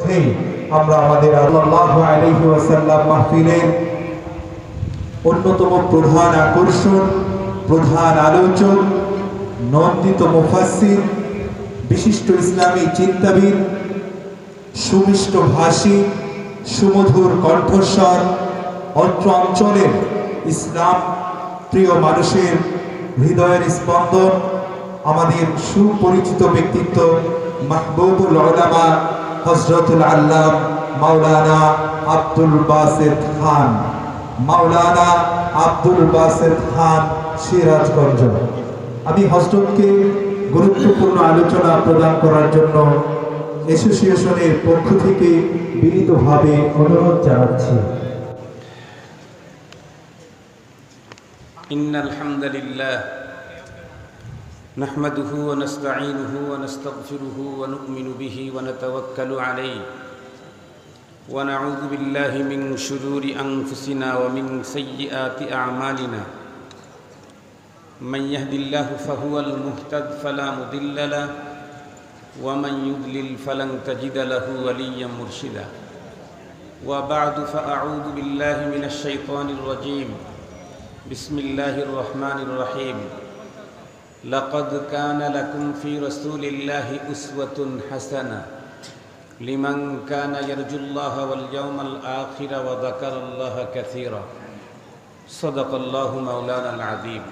আমরা আমাদের সাল্লাল্লাহু আলাইহি ওয়াসাল্লাম মাহফিলের অন্যতম প্রধান আকর্ষণ, প্রধান আলোচক, নন্দিত মুফাসসির, বিশিষ্ট ইসলামী চিন্তাবিদ, সুমিষ্ট ভাষী, সুমধুর কণ্ঠস্বর, অত্র অঞ্চলের ইসলাম প্রিয় মানুষের হৃদয়ের স্পন্দন, আমাদের সুপরিচিত ব্যক্তিত্ব মাহবুবুল উলামা হযরতুল আল্লাম মাওলানা আব্দুল বাসেত খান, মাওলানা আব্দুল বাসেত খান সিরাজগঞ্জ। আমি হযরতকে গুরুত্বপূর্ণ আলোচনা প্রদান করার জন্য অ্যাসোসিয়েশনের পক্ষ থেকে বিনীতভাবে অনুরোধ জানাচ্ছি। ইন্নাল হামদালিল্লাহ نحمده ونستعينه ونستغفره ونؤمن به ونتوكل عليه ونعوذ بالله من شرور أنفسنا ومن سيئات أعمالنا من يهد الله فهو المهتد فلا مضل له ومن يضلل فلن تجد له وليا مرشدا وبعد فأعوذ بالله من الشيطان الرجيم بسم الله الرحمن الرحيم لقد كان لكم في رسول الله أسوة حسنة لمن كان يرجو الله واليوم الآخر وذكر الله كثيرا صدق الله مولانا العظيم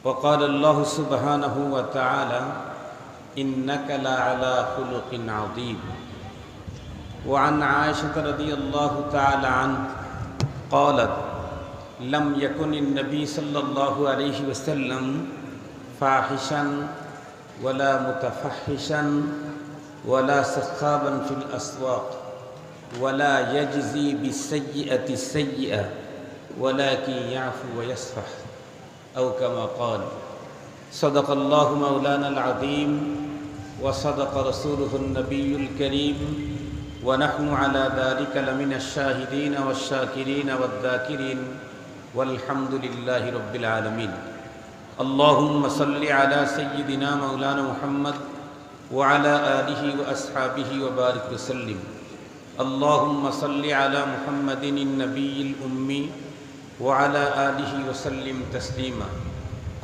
وقال الله سبحانه وتعالى إنك لعلى خلق عظيم وعن عائشة رضي الله تعالى عنها قالت لم يكن النبي صلى الله عليه وسلم فاحشا ولا متفحشا ولا سخابا في الأسواق ولا يجزي بالسيئة السيئة ولكن يعفو ويصفح أو كما قال صدق الله مولانا العظيم وصدق رسوله النبي الكريم ونحن على ذلك لمن الشاهدين والشاكرين والذاكرين والحمد لله رب العالمين اللهم صل على سيدنا مولانا محمد وعلى آله وأصحابه وبارك وسلم اللهم صل على محمد النبي الأمي وعلى آله وسلم تسليما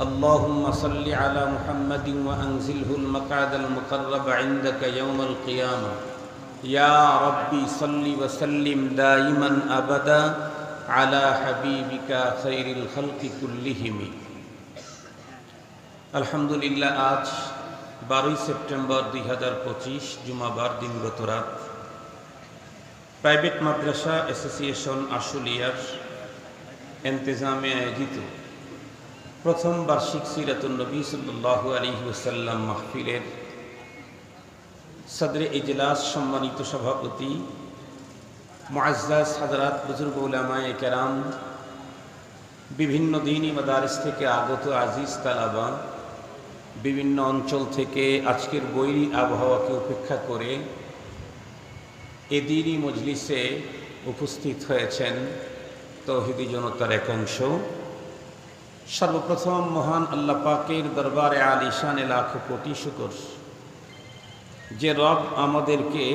اللهم صل على محمد وأنزله المقعد المقرب عندك يوم القيامة يا ربي صل وسلم دائما أبدا على حبيبك خير الخلق كلهم আলহামদুলিল্লাহ। আজ 12 সেপ্টেম্বর 2025 জুমাবার দিনগত রাত প্রাইভেট মাদ্রাসা অ্যাসোসিয়েশন আশুলিয়ার ইন্তেজামে আয়োজিত প্রথম বার্ষিক সিরাতুন নবী সাল্লাল্লাহু আলাইহি ওয়াসাল্লাম মাহফিলের সদরে ইজলাস সম্মানিত সভাপতি মুআজ্জাজ হযরত বুজুর্গ উলামায়ে কেরাম, বিভিন্ন দ্বীনি মাদারিস থেকে আগত আজিজ তালাবা, বিভিন্ন অঞ্চল থেকে আজকের বৈরী আবহাওয়াকে উপেক্ষা করে এ দ্বীনি মজলিসে উপস্থিত হয়েছেন তৌহিদি জনতার এক অংশ। সর্বপ্রথম মহান আল্লাহ পাকের দরবারে আলিশানে লাখো কোটি শুকর যে রব আমাদেরকে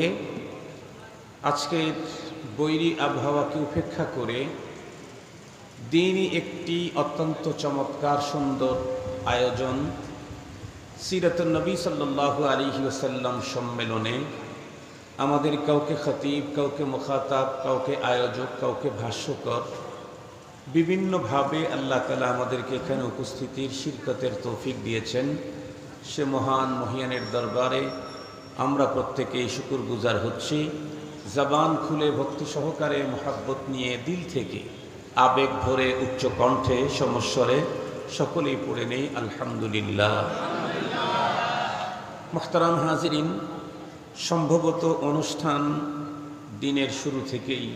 আজকের বৈরী আবহাওয়াকে উপেক্ষা করে দ্বীনি একটি অত্যন্ত চমৎকার সুন্দর আয়োজন সিরাতুন নবী সাল্লাল্লাহু আলাইহি ওয়াসাল্লাম সম্মেলনে আমাদের কাউকে খতিব, কাউকে মুখাতাব, কাউকে আয়োজক, কাউকে ভাষ্যকর, বিভিন্নভাবে আল্লাহ তাআলা আমাদেরকে এখানে উপস্থিতির শিরকতের তৌফিক দিয়েছেন। সে মহান মহিয়ানের দরবারে আমরা প্রত্যেকেই শুকরগুজার হচ্ছি। জবান খুলে ভক্তি সহকারে মহাব্বত নিয়ে দিল থেকে আবেগ ভরে উচ্চ কণ্ঠে সমস্বরে সকলেই পড়ে নেই আলহামদুলিল্লাহ। মুহতারাম হাজিরিন, সম্ভবত অনুষ্ঠান দিনের শুরু থেকেই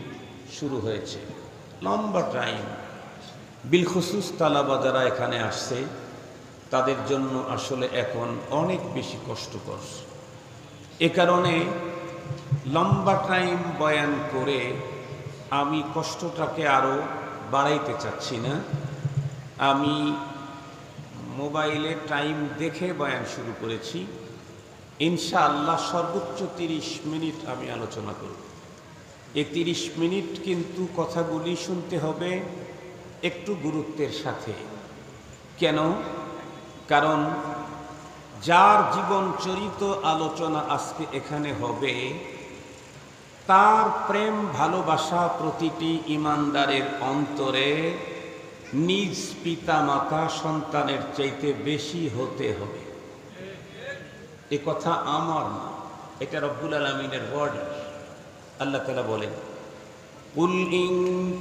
শুরু হয়েছে, লম্বা টাইম। বিলখুসুস তালাবা যারা এখানে আসছে তাদের জন্য আসলে এখন অনেক বেশি কষ্টকর। এ কারণে লম্বা টাইম বয়ান করে আমি কষ্টটাকে আরও বাড়াইতে চাচ্ছি না। আমি মোবাইলে টাইম দেখে বয়ান শুরু করেছি। ইনশাআল্লাহ সর্বোচ্চ 30 মিনিট আমি আলোচনা করব। এই 30 মিনিট কিন্তু কথাগুলি শুনতে হবে একটু গুরুত্বের সাথে। কেন? কারণ যার জীবন চরিত আলোচনা আজকে এখানে হবে, তার প্রেম ভালোবাসা প্রতিটি ইমানদারের অন্তরে নিজ পিতা মাতা সন্তানের চাইতে বেশি হতে হবে। এ কথা আমার না, এটা রব্বুল আলামিনের ওয়ার্ড। আল্লাহ তাআলা বলেন, কুল ইন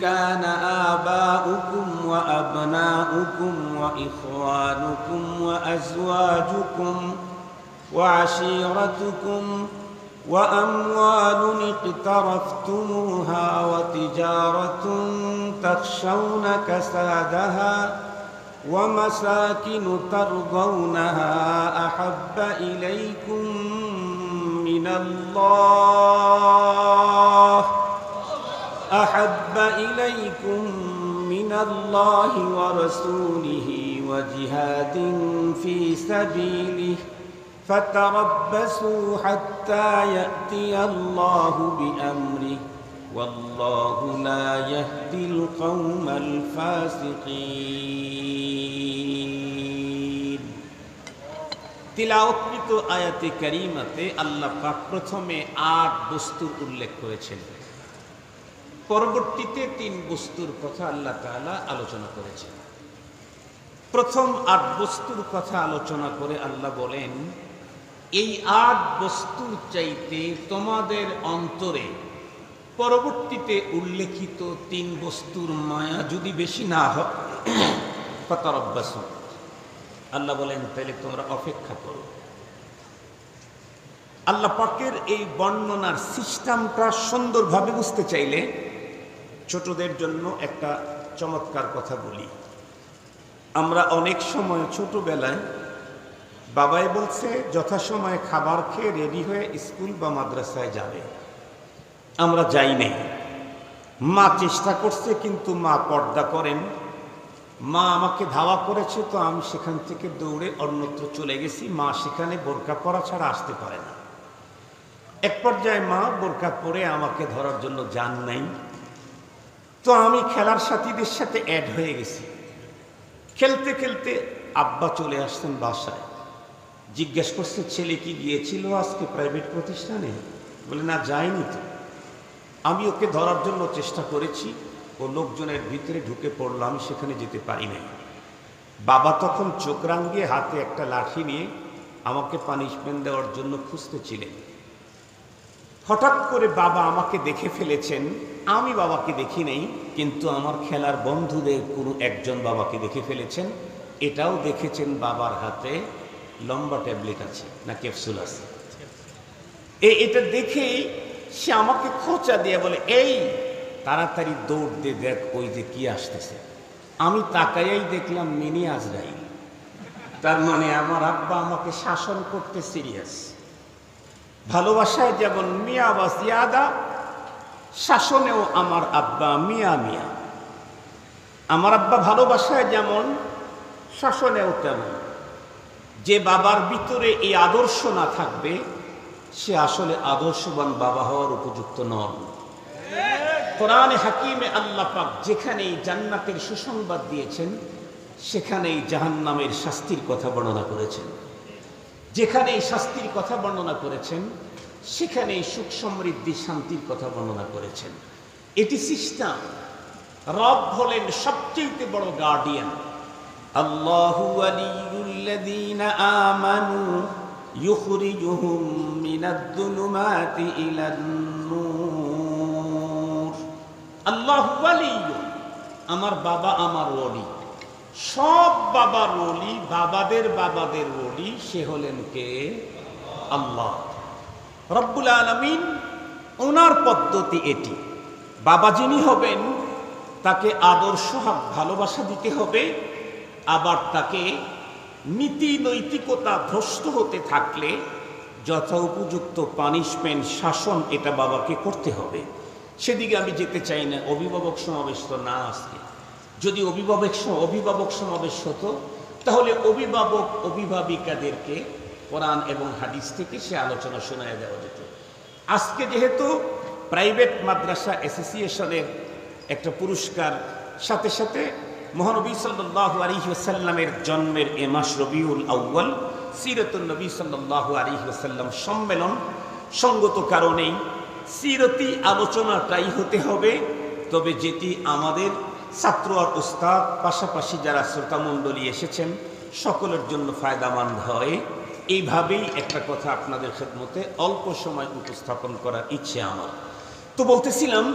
কানা আবাউকুম ওয়া আবনাউকুম ওয়া ইখওয়ানুকুম ওয়া আজওয়াজুকুম ওয়া আশীরাতুকুম ওয়া আমওয়ালুন ইকতারাফতুমুহা ওয়া তিজারাতুন তাখশাউনা কাসাদাহা ومساكن ترضونها أحب إليكم من الله ورسوله وجهاد في سبيله فتربصوا حتى يأتي الله بأمره والله لا يهدي القوم الفاسقين। তিলাওয়াতকৃত আয়াতে কারিমাতে আল্লাহ পাক প্রথমে 8 বস্তুর উল্লেখ করেছেন, পরবর্তীতে 3 বস্তুর কথা আল্লাহ তাআলা আলোচনা করেছেন। প্রথম 8 বস্তুর কথা আলোচনা করে আল্লাহ বলেন, এই 8 বস্তুর চাইতে তোমাদের অন্তরে পরবর্তীতে উল্লেখিত 3 বস্তুর মায়া যদি বেশি না হয়, ফাতারাব্বাসু, আল্লাহ বলেন তাহলে তোমরা অপেক্ষা করো। আল্লাহ পাকের এই বর্ণনার সিস্টেমটা সুন্দরভাবে বুঝতে চাইলে ছোটদের জন্য একটা চমৎকার কথা বলি। আমরা অনেক সময় ছোটবেলায় বাবাই বলছে যথাসময়ে খাবার খেয়ে রেডি হয়ে স্কুল বা মাদ্রাসায় যাবে, আমরা যাই নাই। মা চেষ্টা করছে কিন্তু মা পর্দা করেন, মা আমাকে ধাওয়া করেছে, তো আমি সেখান থেকে দৌড়ে অন্যত্র চলে গেছি। মা সেখানে বোরকা পরা ছাড়া আসতে পারে না। এক পর্যায়ে মা বোরকা পরে আমাকে ধরার জন্য যান নাই, তো আমি খেলার সাথীদের সাথে অ্যাড হয়ে গেছি। খেলতে খেলতে আব্বা চলে আসছেন বাসায়, জিজ্ঞেস করছে ছেলে কি গিয়েছিল আজকে প্রাইভেট প্রতিষ্ঠানে? বলে না, যায়নি তো। আমি ওকে ধরার জন্য চেষ্টা করেছি, ও লোকজনের ভিতরে ঢুকে পড়লো, আমি সেখানে যেতে পারি নাই। বাবা তখন চোখ রাঙিয়ে হাতে একটা লাঠি নিয়ে আমাকে পানিশমেন্ট দেওয়ার জন্য খুঁজতেছিলেন। হঠাৎ করে বাবা আমাকে দেখে ফেলেছেন, আমি বাবাকে দেখি নাই, কিন্তু আমার খেলার বন্ধুদের কোনো একজন বাবাকে দেখে ফেলেছেন। এটাও দেখেছেন বাবার হাতে লম্বা ট্যাবলেট আছে না ক্যাপসুল আছে। এটা দেখেই সে আমাকে খোঁচা দিয়ে বলে, এই তাড়াতাড়ি দৌড় দিয়ে দেখ ওই যে কি আসতেছে। আমি তাকাইয়াই দেখলাম মিনি আজরাইল। তার মানে আমার আব্বা আমাকে শাসন করতে সিরিয়াস। ভালোবাসায় যেমন মিয়া বা জিয়াদা, শাসনেও আমার আব্বা মিয়া মিয়া। আমার আব্বা ভালোবাসায় যেমন, শাসনেও তেমন। যে বাবার ভিতরে এই আদর্শ না থাকবে, সে আসলে আদর্শবান বাবা হওয়ার উপযুক্ত নন। কোরআনে হাকিমে আল্লাহ পাক যেখানেই জান্নাতের সুসংবাদ দিয়েছেন, সেখানেই জাহান্নামের শাস্তির কথা বর্ণনা করেছেন। যেখানেই শাস্তির কথা বর্ণনা করেছেন, সেখানেই সুখ সমৃদ্ধি শান্তির কথা বর্ণনা করেছেন। এটি সিস্টেম। রব হলেন সবচেয়ে বড় গার্ডিয়ান। আল্লাহু ওয়ালিয়ুল্লাযীনা আমানু ইউখরিজুহুম মিনাদ-দুলুমাতি ইলান-নূর। আল্লাহু ওয়ালিয়্যু, আমার বাবা আমার ওলি। সব বাবার ওলি, বাবাদের বাবাদের ওলি, সে হলেন কে? আল্লাহ রব্বুল আলামিন। ওনার পদ্ধতি এটি। বাবা যিনি হবেন, তাকে আদর্শ ভালোবাসা দিতে হবে, আবার তাকে নীতি নৈতিকতা ভ্রষ্ট হতে থাকলে যথা উপযুক্ত পানিশমেন্ট, শাসন, এটা বাবাকে করতে হবে। সেদিকে আমি যেতে চাই না। অভিভাবক সমাবেশ তো না আজকে। যদি অভিভাবক সমাবেশ হতো, তাহলে অভিভাবক অভিভাবিকাদেরকে কোরআন এবং হাদিস থেকে সে আলোচনা শোনায় দেওয়া যেত। আজকে যেহেতু প্রাইভেট মাদ্রাসা অ্যাসোসিয়েশনের একটা পুরস্কার, সাথে সাথে মহানবী সাল্লাল্লাহু আলাইহি ওয়াসাল্লামের জন্মের এ মাস রবিউল আউয়াল, সিরাতুন নবী সাল্লাল্লাহু আলাইহি ওয়াসাল্লাম সম্মেলন, সঙ্গত কারণেই সিরতি আলোচনাটাই হতে হবে। তবে যেটি আমাদের ছাত্র আর ওস্তাদ পাশাপাশি যারা শ্রোতামণ্ডলী এসেছেন সকলের জন্য ফায়দামন্দ হয়, এইভাবেই একটা কথা আপনাদের খেদমতে অল্প সময় উপস্থাপন করার ইচ্ছে আমার। তো বলতেছিলাম,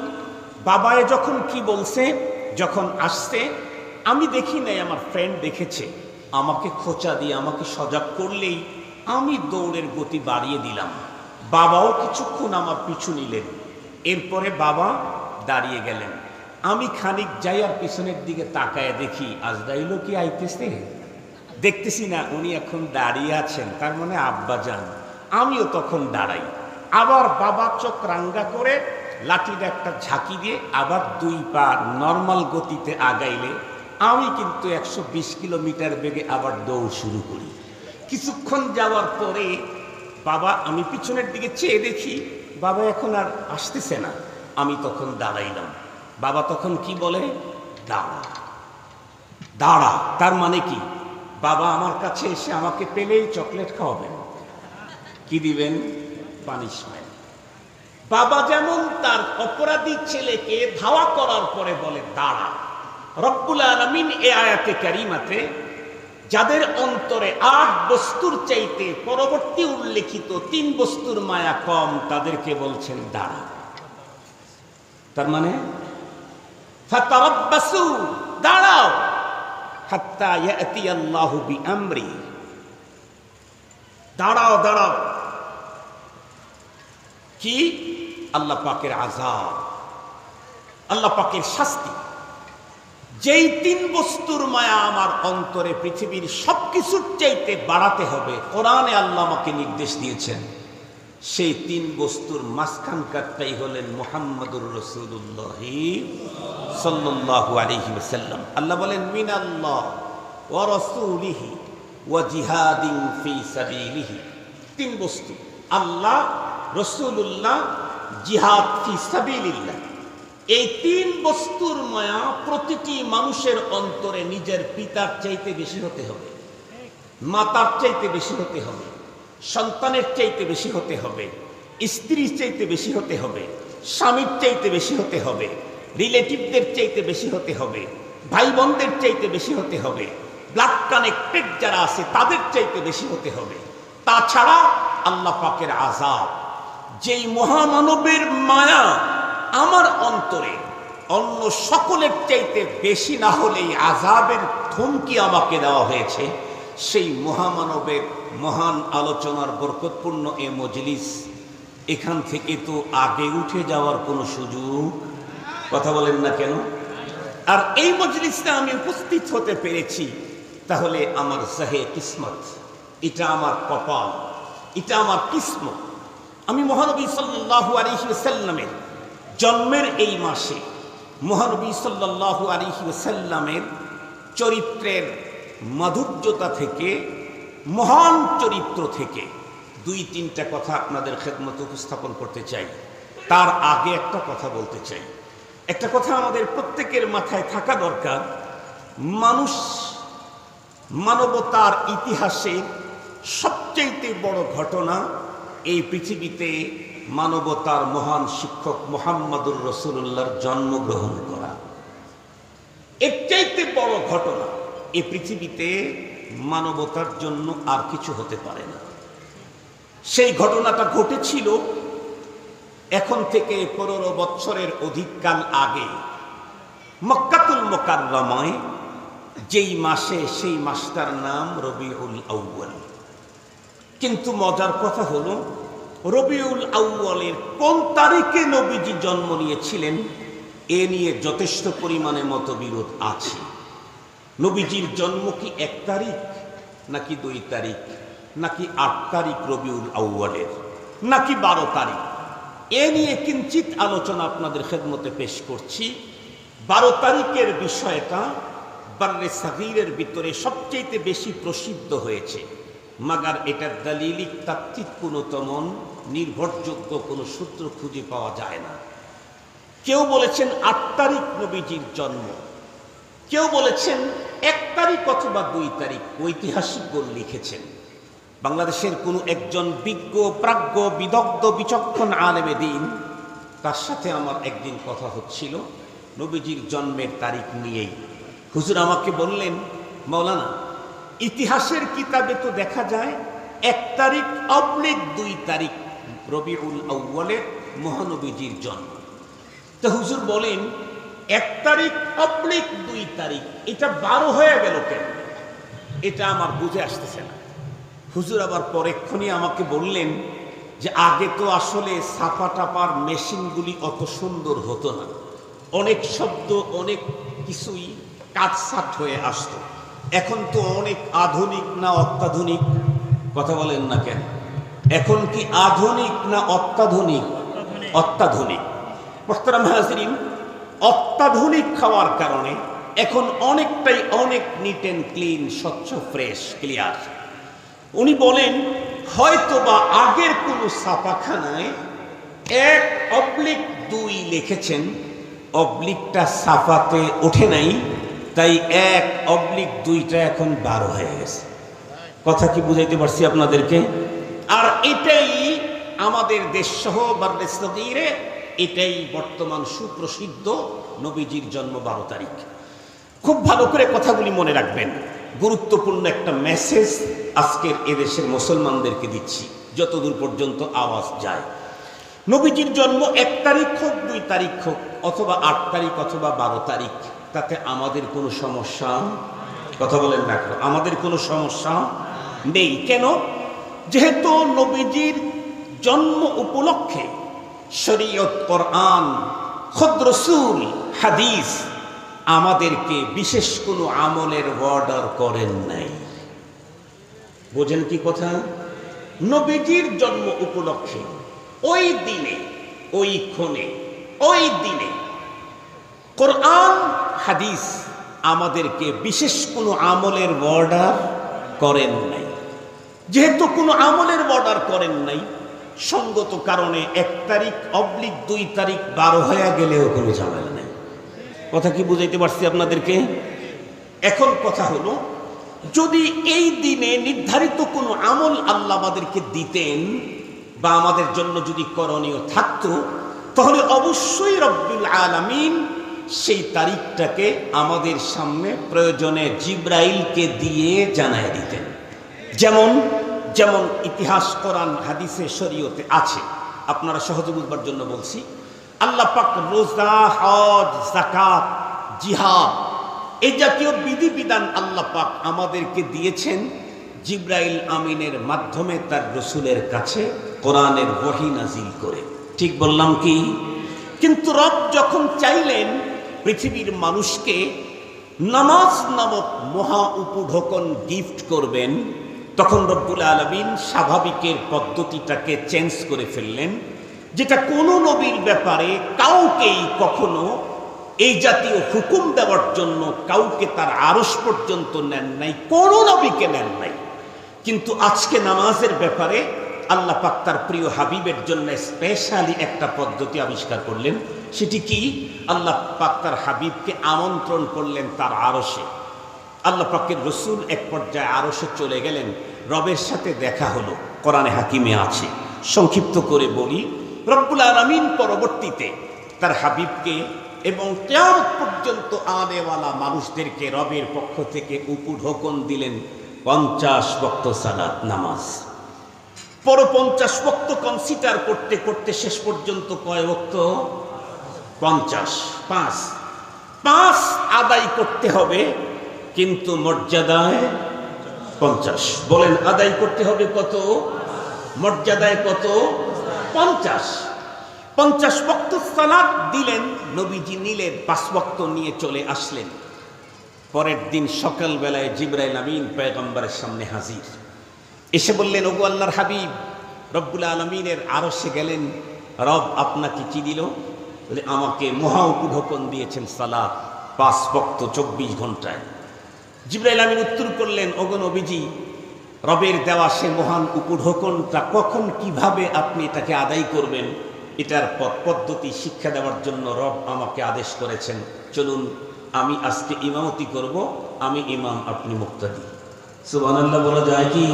বাবায় যখন কি বলছে, যখন আসছে আমি দেখি নাই, আমার ফ্রেন্ড দেখেছে, আমাকে খোঁচা দিয়ে আমাকে সজাগ করলেই আমি দৌড়ের গতি বাড়িয়ে দিলাম। বাবাও কিছুক্ষণ আমার পিছু নিলেন, এরপরে বাবা দাঁড়িয়ে গেলেন। আমি খানিক যাই আর পিছনের দিকে তাকায় দেখি আজরাইলও কি আইতেছে, দেখতেছি না, উনি এখন দাঁড়িয়ে আছেন, তার মানে আব্বা যান। আমিও তখন দাঁড়াই, আবার বাবা চোখ রাঙ্গা করে লাঠিটা একটা ঝাঁকি দিয়ে আবার 2 পা নর্মাল গতিতে আগাইলে আমি কিন্তু 120 কিলোমিটার বেগে আবার দৌড় শুরু করি। কিছুক্ষণ যাওয়ার পরে বাবা, আমি পিছনের দিকে চেয়ে দেখি বাবা এখন আর আসতেছে না। আমি তখন দাঁড়াইলাম। বাবা তখন কি বলে, দাঁড়া দাঁড়া। তার মানে কি, বাবা আমার কাছে এসে আমাকে পেলেই চকলেট খাওয়াবেন, কি দিবেন, পানিশমেন্ট। বাবা যেমন তার অপরাধী ছেলেকে ধাওয়া করার পরে বলে দাঁড়া। রব্বুল আলামিন এ আয়াতে কারিমাতে যাদের অন্তরে 8 বস্তুর চাইতে পরবর্তী উল্লেখিত 3 বস্তুর মায়া কম, তাদেরকে বলছেন দাঁড়া। তার মানে ফাতারাব্বাসু, দাঁড়াও, হাত্তা ইয়াতি আল্লাহু বিআমরি, দাঁড়াও দাঁড়াও। কি? আল্লাহ পাকের আযাব, আল্লাহ পাকের শাস্তি। যেই 3 বস্তুর মায়া আমার অন্তরে পৃথিবীর সবকিছুর চাইতে বাড়াতে হবে, কোরআনে আল্লাহ আমাকে নির্দেশ দিয়েছেন, সেই 3 বস্তুর মাঝখানকারটাই হলেন মুহাম্মাদুর রাসূলুল্লাহ সাল্লাল্লাহু আলাইহি ওয়াসাল্লাম। আল্লাহ বলেন মিনাল্লাহ ওয়া রাসূলিহি ওয়া জিহাদিন ফি সাবিলিহি। 3 বস্তু, আল্লাহ, রাসূলুল্লাহ, জিহাদ ফি সাবিলিল্লাহ। এই 3 বস্তুর মায়া প্রতিটি মানুষের অন্তরে নিজের পিতার চাইতে বেশি হতে হবে, মাতার চাইতে বেশি হতে হবে, সন্তানের চাইতে বেশি হতে হবে, স্ত্রীর চাইতে বেশি হতে হবে, স্বামীর চাইতে বেশি হতে হবে, রিলেটিভদের চাইতে বেশি হতে হবে, ভাই বোনদের চাইতে বেশি হতে হবে, ব্লাড কানেক্টেড যারা আছে তাদের চাইতে বেশি হতে হবে। তাছাড়া আল্লাহ পাকের আযাব, যেই মহামানবের মায়া আমার অন্তরে অন্য সকলের চাইতে বেশি না হলেই আযাবের ধমকি আমাকে দেওয়া হয়েছে, সেই মহামানবের মহান আলোচনার বরকতপূর্ণ এ মজলিস, এখান থেকে তো আগে উঠে যাওয়ার কোনো সুযোগ, কথা বলেন না কেন? আর এই মজলিসে আমি উপস্থিত হতে পেরেছি, তাহলে আমার সাহে কিসমত, এটা আমার কপাল, এটা আমার কিসমত। আমি মহানবী সাল্লাল্লাহু আলাইহি ওয়াসাল্লামের জন্মের এই মাসে মহানবী সাল্লাল্লাহু আলাইহি ওয়াসাল্লামের চরিত্রের মাধুর্যতা থেকে, মহান চরিত্র থেকে 2-3টা কথা আপনাদের খেদমতে উপস্থাপন করতে চাই। তার আগে একটা কথা বলতে চাই, একটা কথা আমাদের প্রত্যেকের মাথায় থাকা দরকার। মানুষ মানবতার ইতিহাসে সবচেয়ে বড় ঘটনা এই পৃথিবীতে মানবতার মহান শিক্ষক মুহাম্মাদুর রাসূলুল্লাহর জন্মগ্রহণ করা। এর চাইতে বড় ঘটনা এই পৃথিবীতে মানবতার জন্য আর কিছু হতে পারে না। সেই ঘটনাটা ঘটেছিল এখন থেকে 15 বছরের অধিককাল আগে মক্কাতুল মুকাররমায়, যেই মাসে, সেই মাসটার নাম রবিউল আউয়াল। কিন্তু মজার কথা হলো, রবিউল আউয়ালের কোন তারিখে নবীজি জন্ম নিয়েছিলেন এ নিয়ে যথেষ্ট পরিমাণে মতবিরোধ আছে। নবীজির জন্ম কি 1 তারিখ, নাকি 2 তারিখ, নাকি 8 তারিখ রবিউল আউয়ালের, নাকি 12 তারিখ, এ নিয়ে কিঞ্চিত আলোচনা আপনাদের খেদমতে পেশ করছি। 12 তারিখের বিষয়টা বাররে সাগীরের ভিতরে সবচেয়ে বেশি প্রসিদ্ধ হয়েছে। মাগার এটার দালিলিক তাত্ত্বিক কোনো তেমন নির্ভরযোগ্য কোনো সূত্র খুঁজে পাওয়া যায় না। কেউ বলেছেন ৮ তারিখ নবীজির জন্ম, কেউ বলেছেন ১ তারিখ অথবা ২ তারিখ, ঐতিহাসিকগণ লিখেছেন। বাংলাদেশের কোনো একজন বিজ্ঞ প্রাজ্ঞ বিদগ্ধ বিচক্ষণ আলেমে দ্বীন, তার সাথে আমার একদিন কথা হচ্ছিল নবীজির জন্মের তারিখ নিয়েই। হুজুর আমাকে বললেন, মাওলানা ইতিহাসের কিতাবে তো দেখা যায় ১ তারিখ অবলিক ২ তারিখ রবিউল আউয়ালের মহানবীজির জন্ম। তো হুজুর বলেন ১ তারিখ অবলিক ২ তারিখ এটা ১২ হয়ে গেল কেন? এটা আমার বুঝে আসতেছে না। হুজুর আবার পরেক্ষণে আমাকে বললেন যে আগে তো আসলে ছাপা টাপার মেশিনগুলি অত সুন্দর হতো না, অনেক শব্দ অনেক কিছুই কাটছাট হয়ে আসতো। এখন তো অনেক আধুনিক না অত্যাধুনিক? কথা বলেন না কেন? এখন কি আধুনিক না অত্যাধুনিক? অত্যাধুনিক। মোহতারাম হাজরিন, অত্যাধুনিক খাওয়ার কারণে এখন অনেকটাই অনেক নিট অ্যান্ড ক্লিন, স্বচ্ছ, ফ্রেশ, ক্লিয়ার। উনি বলেন হয়তো বা আগের কোনো ছাপাখানায় ১/২ লিখেছেন, অবলিকটা ছাপাতে ওঠে নাই, তাই ১/২টা এখন ১২ হয়ে গেছে। কথা কি বুঝাইতে পারছি আপনাদেরকে? আর এটাই আমাদের দেশ সহ বাংলাদেশে এটাই বর্তমান সুপ্রসিদ্ধ নবীজির জন্ম ১২ তারিখ। খুব ভালো করে কথাগুলি মনে রাখবেন, গুরুত্বপূর্ণ একটা মেসেজ আজকের এদেশের মুসলমানদেরকে দিচ্ছি যতদূর পর্যন্ত আওয়াজ যায়। নবীজির জন্ম ১ তারিখ হোক, ২ তারিখ হোক, অথবা ৮ তারিখ অথবা ১২ তারিখ, তাতে আমাদের কোনো সমস্যা, কথা বলেন না, আমাদের কোনো সমস্যা নেই। কেন? যেহেতু নবীজির জন্ম উপলক্ষে শরীয়ত, কোরআন, খুদ রাসূল, হাদিস আমাদেরকে বিশেষ কোনো আমলের অর্ডার করেন নাই। বোঝেন কি কথা? নবীজির জন্ম উপলক্ষে ওই দিনে, ওই ক্ষণে, ওই দিনে কোরআন হাদিস আমাদেরকে বিশেষ কোনো আমলের অর্ডার করেন নাই। যেহেতু কোনো আমলের অর্ডার করেন নাই, সঙ্গত কারণে ১ তারিখ অবলিক ২ তারিখ ১২ হয়ে গেলেও কোনো ঝামেলা নেই। কথা কি বুঝাইতে পারছি আপনাদেরকে? এখন কথা হলো, যদি এই দিনে নির্ধারিত কোনো আমল আল্লাহ আমাদেরকে দিতেন বা আমাদের জন্য যদি করণীয় থাকতো, তাহলে অবশ্যই রব্বুল আলামিন সেই তারিখটাকে আমাদের সামনে প্রয়োজনে জিব্রাইলকে দিয়ে জানায় দিতেন। যেমন যেমন ইতিহাস, কোরআন, হাদিসে, শরীয়তে আছে। আপনারা সহজে বুঝবার জন্য বলছি, আল্লাহ পাক রোজা, হজ, যাকাত, জিহাদ এই জাতীয় বিধিবিধান আল্লাহ পাক আমাদেরকে দিয়েছেন জিব্রাইল আমিনের মাধ্যমে তার রসুলের কাছে কোরআনের ওহী নাজিল করে। ঠিক বললাম কি? কিন্তু রব যখন চাইলেন পৃথিবীর মানুষকে নামাজ নামক মহা উপঢৌকন গিফট করবেন, তখন রব্বুল আলামিন স্বাভাবিকের পদ্ধতিটাকে চেঞ্জ করে ফেললেন, যেটা কোনো নবীর ব্যাপারে কাউকেই কখনো এই জাতীয় হুকুম দেওয়ার জন্য কাউকে তার আরশ পর্যন্ত নেন নাই, কোনো নবীকে নেন নাই। কিন্তু আজকে নামাজের ব্যাপারে আল্লাহ পাক তার প্রিয় হাবিবের জন্য স্পেশালি একটা পদ্ধতি আবিষ্কার করলেন। সেটি কি? আল্লাহ পাক তার হাবিবকে আমন্ত্রণ করলেন তার আরশে। আল্লাহ পাকের রসুল এক পর্যায়ে আরশে চলে গেলেন, রবের সাথে দেখা হলো, কোরআনে হাকিমে আছে। সংক্ষিপ্ত করে বলি, রব্বুল আলামিন পরবর্তীতে তার হাবিবকে এবং কিয়ামত পর্যন্ত আনেওয়ালা মানুষদেরকে রবের পক্ষ থেকে উপঢৌকন দিলেন 50 ওয়াক্ত সালাত নামাজ। পর 50 ওয়াক্ত কনসিডার করতে করতে শেষ পর্যন্ত কয় ওয়াক্ত? 50। 5 আদায় করতে হবে, কিন্তু মর্যাদায় 50। বলেন আদায় করতে হবে কত? মর্যাদায় কত? 50। 50 ওয়াক্ত সালাত দিলেন নবীজি, নিলেন 5 ওয়াক্ত নিয়ে চলে আসলেন। পরের দিন সকালবেলায় জিবরাইল আমিন পয়গম্বরের সামনে হাজির, এসে বললেন, ওগো আল্লাহর হাবিব, রব্বুল আলামিনের আরশে গেলেন, রব আপনাকে কি দিল? বলে, আমাকে মহা উপঢৌকন দিয়েছেন সালাত 5 ওয়াক্ত 24 ঘন্টায়। জিবরাইল আমিন উত্তর করলেন, ওগো নবীজি, রবের দেওয়া সে মহান উপঢৌকনটা কখন কিভাবে আপনি এটাকে আদায় করবেন, এটার পথ পদ্ধতি শিক্ষা দেওয়ার জন্য রব আমাকে আদেশ করেছেন, চলুন আমি আজকে ইমামতি করব, আমি ইমাম আপনি মুক্তাদি। সুবহানাল্লাহ বলা যায় কি?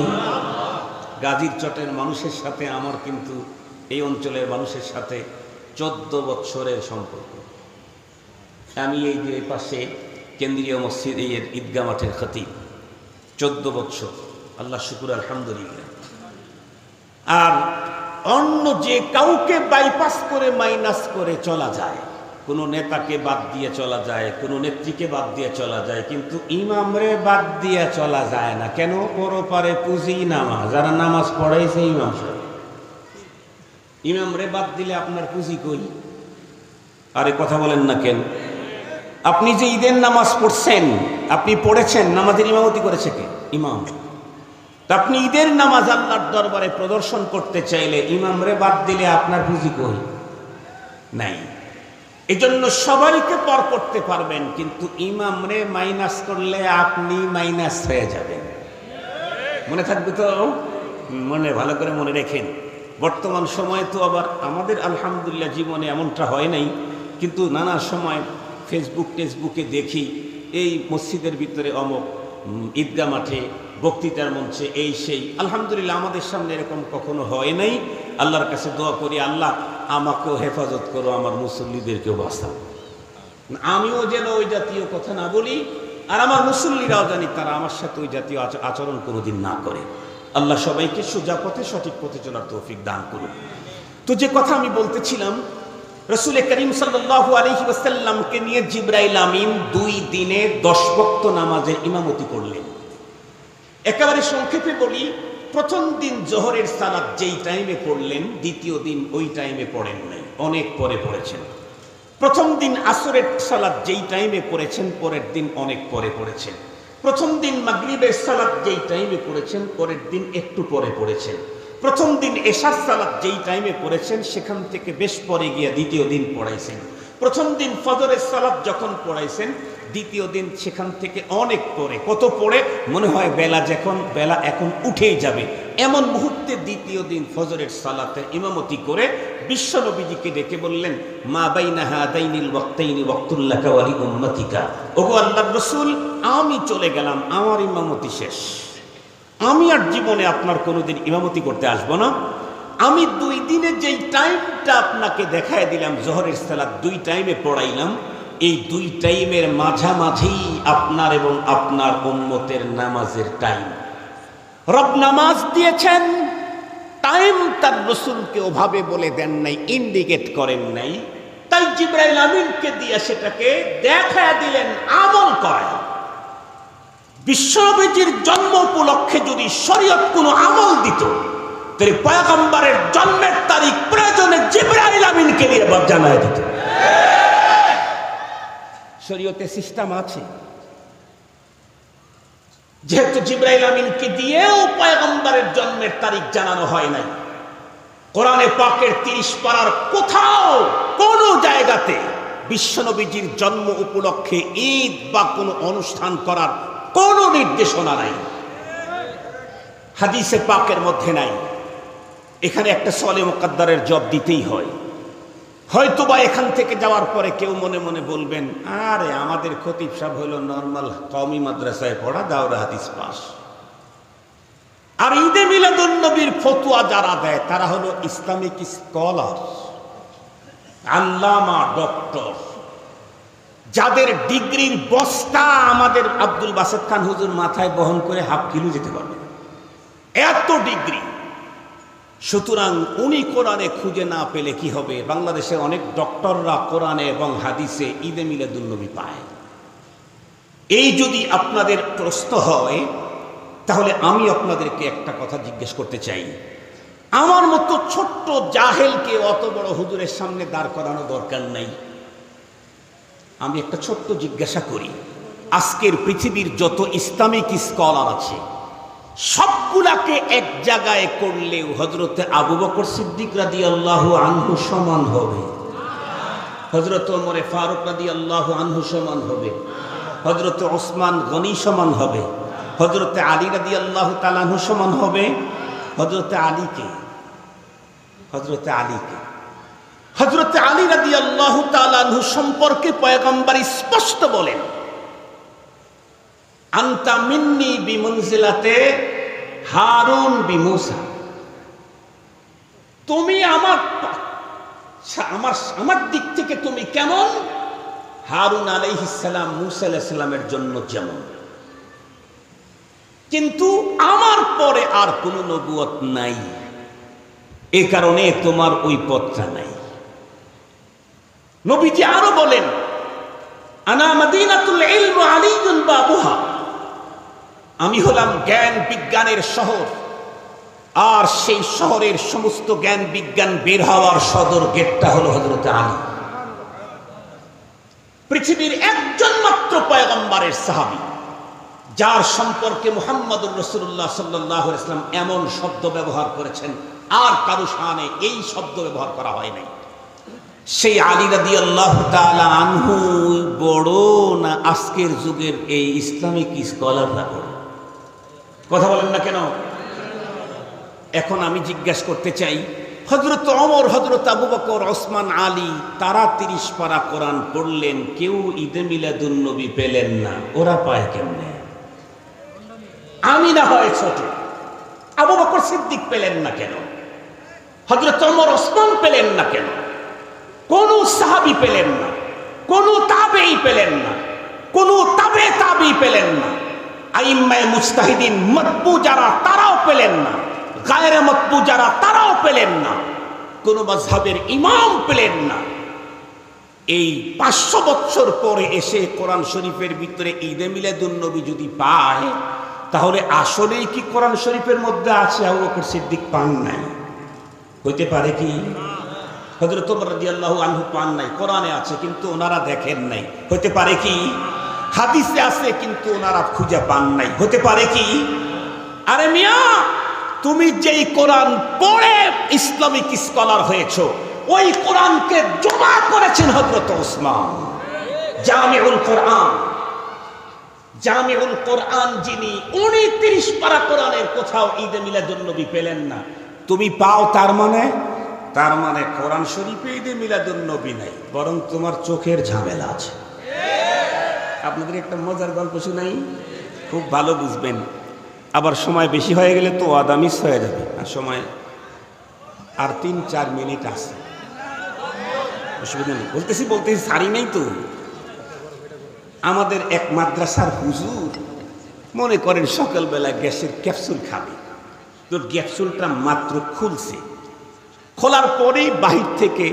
গাজীর চটের মানুষের সাথে আমার কিন্তু এই অঞ্চলের মানুষের সাথে 14 বৎসরের সম্পর্ক। আমি এই যে পাশে কেন্দ্রীয় মসজিদ এর ঈদগাহ মাঠের খতিব, 14 বৎসর, আল্লাহ শুকুর আলহামদুলিল্লাহ। আর অন্য যে কাউকে বাইপাস করে মাইনাস করে চলা যায়, কোনো নেতাকে বাদ দিয়ে চলা যায়, কোনো নেত্রীকে বাদ দিয়ে চলা যায়, কিন্তু ইমামরে বাদ দিয়ে চলা যায় না। কেন? পরপারে পুঁজি নামাজ, যারা নামাজ পড়াইছে ইমাম সাহেব, ইমামরে বাদ দিলে আপনার পুঁজি কই? আরে কথা বলেন না কেন? আপনি যে ঈদের নামাজ পড়ছেন, আপনি পড়েছেন, নামাজের ইমামতি করেছে কে? ইমাম। তা আপনি ঈদের নামাজ আল্লাহর দরবারে প্রদর্শন করতে চাইলে ইমামরে বাদ দিলে আপনার পুঁজি কই? নাই। এজন্য সবাইকে পর করতে পারবেন, কিন্তু ইমামরে মাইনাস করলে আপনি মাইনাস হয়ে যাবেন। মনে থাকবে তো? মনে ভালো করে মনে রেখেন। বর্তমান সময়ে তো আবার আমাদের আলহামদুলিল্লাহ জীবনে এমনটা হয় নাই, কিন্তু নানা সময় ফেসবুকে দেখি এই মসজিদের ভিতরে অমুক, ঈদগাহ মাঠে, বক্তৃতার মঞ্চে, এই সেই। আলহামদুলিল্লাহ আমাদের সামনে এরকম কখনো হয় নাই। আল্লাহর কাছে দোয়া করি, আল্লাহ আমাকেও হেফাজত করো, আমার মুসল্লিদেরকেও বাঁচাও, আমিও যেন ওই জাতীয় কথা না বলি, আর আমার মুসল্লিরাও জানি তারা আমার সাথে ওই জাতীয় আচরণ কোনোদিন না করে। আল্লাহ সবাইকে সোজা পথে, সঠিক পথে চলার তৌফিক দান করুন। তো যে কথা আমি বলতেছিলাম, রাসূল করিম সাল্লাল্লাহু আলাইহি ওয়াসাল্লামকে নিয়ে জিবরাইল আমিন 2 দিনে 10 ওয়াক্ত নামাজের ইমামতি করলেন। একেবারে সংক্ষেপে বলি, প্রথম দিন জোহরের সালাত যেই টাইমে পড়লেন, দ্বিতীয় দিন ওই টাইমে পড়েন নাই, অনেক পরে পড়েছেন। প্রথম দিন আসরের সালাত যেই টাইমে পড়েছেন, পরের দিন অনেক পরে পড়েছেন। প্রথম দিন মাগরিবের সালাত যেই টাইমে পড়েছেন, পরের দিন একটু পরে পড়েছেন। প্রথম দিন এশার সালাত যেই টাইমে পড়েছেন, সেখান থেকে বেশ পরে গিয়ে দ্বিতীয় দিন পড়াইছেন। প্রথম দিন ফজরের সালাত যখন পড়াইছেন, দ্বিতীয় দিন সেখান থেকে অনেক পরে। কত পরে? মনে হয় বেলা এখন উঠেই যাবে, এমন মুহূর্তে দ্বিতীয় দিন ফজরের সালাতে ইমামতি করে বিশ্বনবীজিকে ডেকে বললেন, মা বাইনা হাদাইনিল ওয়াক্তাইনি ওয়াক্তুল্লাকা ওয়া লিউম্মাতিকা। ওগো আল্লাহর রাসূল, আমি চলে গেলাম, আমার ইমামতি শেষ, আমি আর জীবনে আপনার কোনোদিন ইমামতি করতে আসবো না। আমি 2 দিনে যেই টাইমটা আপনাকে দেখায় দিলাম, জোহরের সালাত 2 টাইমে পড়াইলাম, এই 2 টাইমের মাঝামাঝি আপনার এবং আপনার উম্মতের নামাজের টাইম। রব নামাজ দিয়েছেন, টাইম তার রাসূলকে ওভাবে বলে দেন নাই, ইন্ডিকেট করেন নাই, তাই জিবরাইল আমিনকে দিয়ে সেটাকে দেখায় দিলেন আমল করায়। বিশ্বনবীর জন্ম উপলক্ষে যদি শরীয়ত কোনো আমল দিত, তাহলে পয়গম্বরের জন্মের তারিখ প্রয়োজনে জিবরাইল আমিনকে দিয়ে জানায় দিত। শরীয়তে সিস্টেম আছে। যেহেতু জিবরাইল আমিনকে দিয়েও পয়গম্বরের জন্মের তারিখ জানানো হয় নাই, কোরআনে পাকের 30 পারার কোথাও কোন জায়গাতে বিশ্বনবীর জন্ম উপলক্ষে ঈদ বা কোনো অনুষ্ঠান করার কোনো নির্দেশনা নাই, হাদিসে পাকের মধ্যে নাই। এখানে একটা সলে মুকদ্দারের জব দিতেই হয়। হয়তোবা এখান থেকে যাওয়ার পরে কেউ মনে মনে বলবেন, আরে আমাদের খতিব সাহেব হলো নরমাল কওমি মাদ্রাসায় পড়া, দাওরা হাদিস পাস। আর ঈদে মিলাদুন নবীর ফতোয়া যারা দেয় তারা হলো ইসলামিক স্কলার, আল্লামা, ডক্টর, যাদের ডিগ্রির বস্তা আমাদের আব্দুল বাসেত খান হুজুর মাথায় বহন করে হাফ কিলো যেতে পারবে, এত ডিগ্রি। সুতরাং উনি কোরআনে খুঁজে না পেলে কি হবে? বাংলাদেশে অনেক ডক্টররা কোরআনে এবং হাদিসে ঈদে মিলাদুন নবী পায়। এই যদি আপনাদের প্রশ্ন হয়, তাহলে আমি আপনাদেরকে একটা কথা জিজ্ঞেস করতে চাই। আমার মতো ছোট্ট জাহেলকে অত বড় হুজুরের সামনে দাঁড় করানো দরকার নাই। আমি একটা ছোট্ট জিজ্ঞাসা করি, আজকের পৃথিবীর যত ইসলামিক স্কলার আছে সবগুলাকে এক জায়গায় করলেও হযরতে আবু বকর সিদ্দিক রাদিয়াল্লাহু আনহু সমান হবে, হযরত ওমর ফারুক রাদিয়াল্লাহু আনহু সমান হবে, হযরত ওসমান গনি সমান হবে, হযরতে আলী রাদিয়াল্লাহু তাআলা আনহু সমান হবে হযরতে আলীকে। হযরতে আলী রাদিয়াল্লাহু তাআলা আনহু সম্পর্কে পয়গম্বর স্পষ্ট বলেন, আনতা মিন্নি বিমনজিলাতে হারুন বিমূসা, তুমি আমার দিক থেকে তুমি কেমন হারুন আলাইহিস সালাম মূসা আলাইহিস সালামের জন্য যেমন, কিন্তু আমার পরে আর কোন নবুয়ত নাই, এ কারণে তোমার ওই পথটা নাই। নবীজি আরো বলেন, আনা মাদিনাতুল ইলম ওয়া আলীউন বাবুহা, আমি হলাম জ্ঞান বিজ্ঞানের শহর, আর সেই শহরের সমস্ত জ্ঞান বিজ্ঞান বের হওয়ার সদর গেটটা হলো হযরতে আলী। পৃথিবীর একজন মাত্র পয়গম্বরের সাহাবী যার সম্পর্কে মুহাম্মদুর রাসূলুল্লাহ সাল্লাল্লাহু আলাইহি ওয়াসাল্লাম এমন শব্দ ব্যবহার করেছেন আর কারো শানে এই শব্দ ব্যবহার করা হয় নাই, সেই আলী রাদিয়াল্লাহু তাআলা আনহু বড় না আজকের যুগের এই ইসলামিক স্কলাররা বড়? কথা বলেন না কেন? এখন আমি জিজ্ঞাসা করতে চাই, হযরত ওমর, হযরত আবু বকর, ওসমান, আলী তারা 30 পারা কোরআন পড়লেন, কেউ ঈদে মিলাদুন নবী পেলেন না, ওরা পায় কেমনে? আমি না হয় ছোট, আবু বকর সিদ্দিক পেলেন না কেন? হযরত ওমর, ওসমান পেলেন না কেন? কোন সাহাবী পেলেন না, কোন তাবেঈ পেলেন না, কোন তাবে তাবী পেলেন না, আইম্মায়ে মুজতাহিদিন মাতবু যারা তারাও পেলেন না, গায়রে মাতবু যারা তারাও পেলেন না, কোন মাযহাবের ইমাম পেলেন না। এই 500 বছর পরে এসে কোরআন শরীফের ভিতরে ঈদে মিলাদুন নবী যদি পায়, তাহলে আসলেই কি কোরআন শরীফের মধ্যে আছে আবু বকর সিদ্দিক পান নাই? হইতে পারে কি? হযরত ওমর রাদিয়াল্লাহু আনহু পান নাই, কোরআনে আছে কিন্তু ওনারা দেখেন নাই, হইতে পারে কি? হাদিসে আছে কিন্তু ওনারা খুঁজে পান নাই, হতে পারে কি? আরে মিয়া, তুমি যেই কোরআন পড়ে ইসলামিক স্কলার হয়েছো, ওই কোরআনকে জমা করেছেন হযরত ওসমান। জামিউল কোরআন যিনি, উনি 30 পারা কোরআনের কোথাও ঈদে মিলাদুন নবী পেলেন না, তুমি পাও, তার মানে কোরআন শরীফে ঈদে মিলাদুন নবী নাই, বরং তোমার চোখের ঝামেলা আছে। আপনাদের একটা মজার গল্প শুনাই, খুব ভালো বুঝবেন। আবার সময় বেশি হয়ে গেলে তো ওয়াদা মিস হয়ে যাবে, আর সময় আর 3-4 মিনিট আছে, অসুবিধা নেই। বলতেছি সারি নেই তো। আমাদের এক মাদ্রাসার হুজুর মনে করেন সকালবেলা গ্যাসের ক্যাপসুল খাবে, তো ক্যাপসুলটা মাত্র খুলছে, খোলার পরেই বাহির থেকে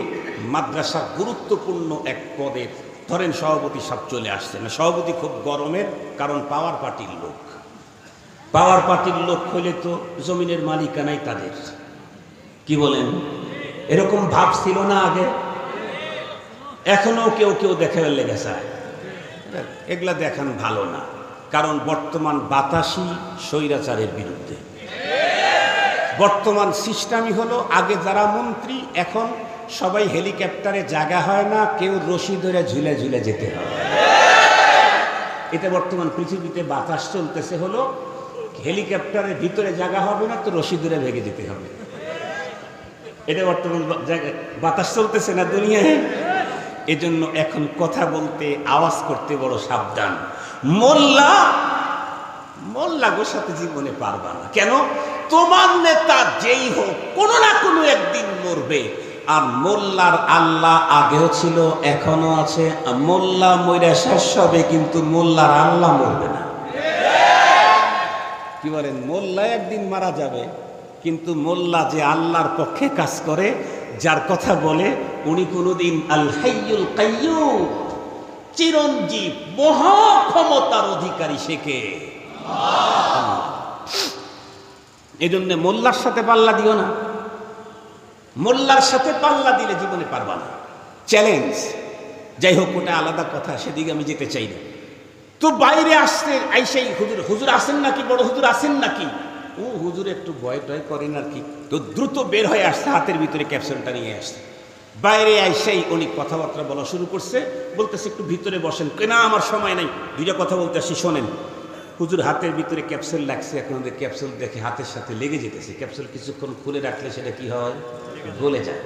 মাদ্রাসার গুরুত্বপূর্ণ এক পদের ধরেন সভাপতি সব চলে আসছে না, সভাপতি খুব গরমের, কারণ পাওয়ার পার্টির লোক হইলে তো জমিনের মালিকানাই তাদের, কি বলেন? এরকম ভাব ছিল না আগে? এখনো কেউ দেখে লেগেছে, এগুলা দেখান ভালো না, কারণ বর্তমান বাতাসই স্বৈরাচারের বিরুদ্ধে। বর্তমান সিস্টেমই হলো, আগে যারা মন্ত্রী এখন সবাই হেলিকপ্টারে জায়গা হয় না, কেউ রশি ধরে ঝুলে ঝুলে যেতে হয়। এটা বর্তমান পৃথিবীতে বাতাস চলতেছে, হলো হেলিকপ্টারের ভিতরে জায়গা হবে না তো রশি ধরে ভেঙে যেতে হবে। এটা বর্তমান বাতাস চলতেছে না দুনিয়ায়। এজন্য এখন কথা বলতে, আওয়াজ করতে বড় সাবধান। মোল্লা গো সাথে জীবনে পারবা না। কেন? তোমার নেতা যেই হোক কোনো না কোনো একদিন মরবে, আর মোল্লার আল্লাহ আগেও ছিল, এখনো আছে। মোল্লা মইরা শেষ হবে, কিন্তু মোল্লার আল্লাহ মরবে না। কি বলেন? মোল্লা একদিন মারা যাবে, কিন্তু মোল্লা যে আল্লাহর পক্ষে কাজ করে, যার কথা বলে, উনি কোনদিন আল হাইয়ুল কাইয়্যুম, চিরঞ্জীব, মহা ক্ষমতার অধিকারী, শেখে। এই জন্য মোল্লার সাথে পাল্লা দিও না। মোল্লার সাথে পাল্লা দিলে জীবনে পারবা না। চ্যালেঞ্জ। যাই হোক, ওটা আলাদা কথা, সেদিকে আমি যেতে চাই না। তো বাইরে আসতে আইসাই হুজুর আসেন নাকি, বড় হুজুর আসেন নাকি, ও হুজুর একটু ভয় টয় করেন আর কি। তো দ্রুত বের হয়ে আসছে, হাতের ভিতরে ক্যাপসুলটা নিয়ে আসছে। বাইরে আইসাই উনি কথাবার্তা বলা শুরু করছে, বলতেছে একটু ভিতরে বসেন। না, আমার সময় নাই, দুইটা কথা বলতে আসি, শোনেন। হুজুর হাতের ভিতরে ক্যাপসুল লাগছে, এখন ওদের ক্যাপসুল দেখে হাতের সাথে লেগে যেতেছে। ক্যাপসুল কিছুক্ষণ খুলে রাখলে সেটা কি হয়, গলে যায়।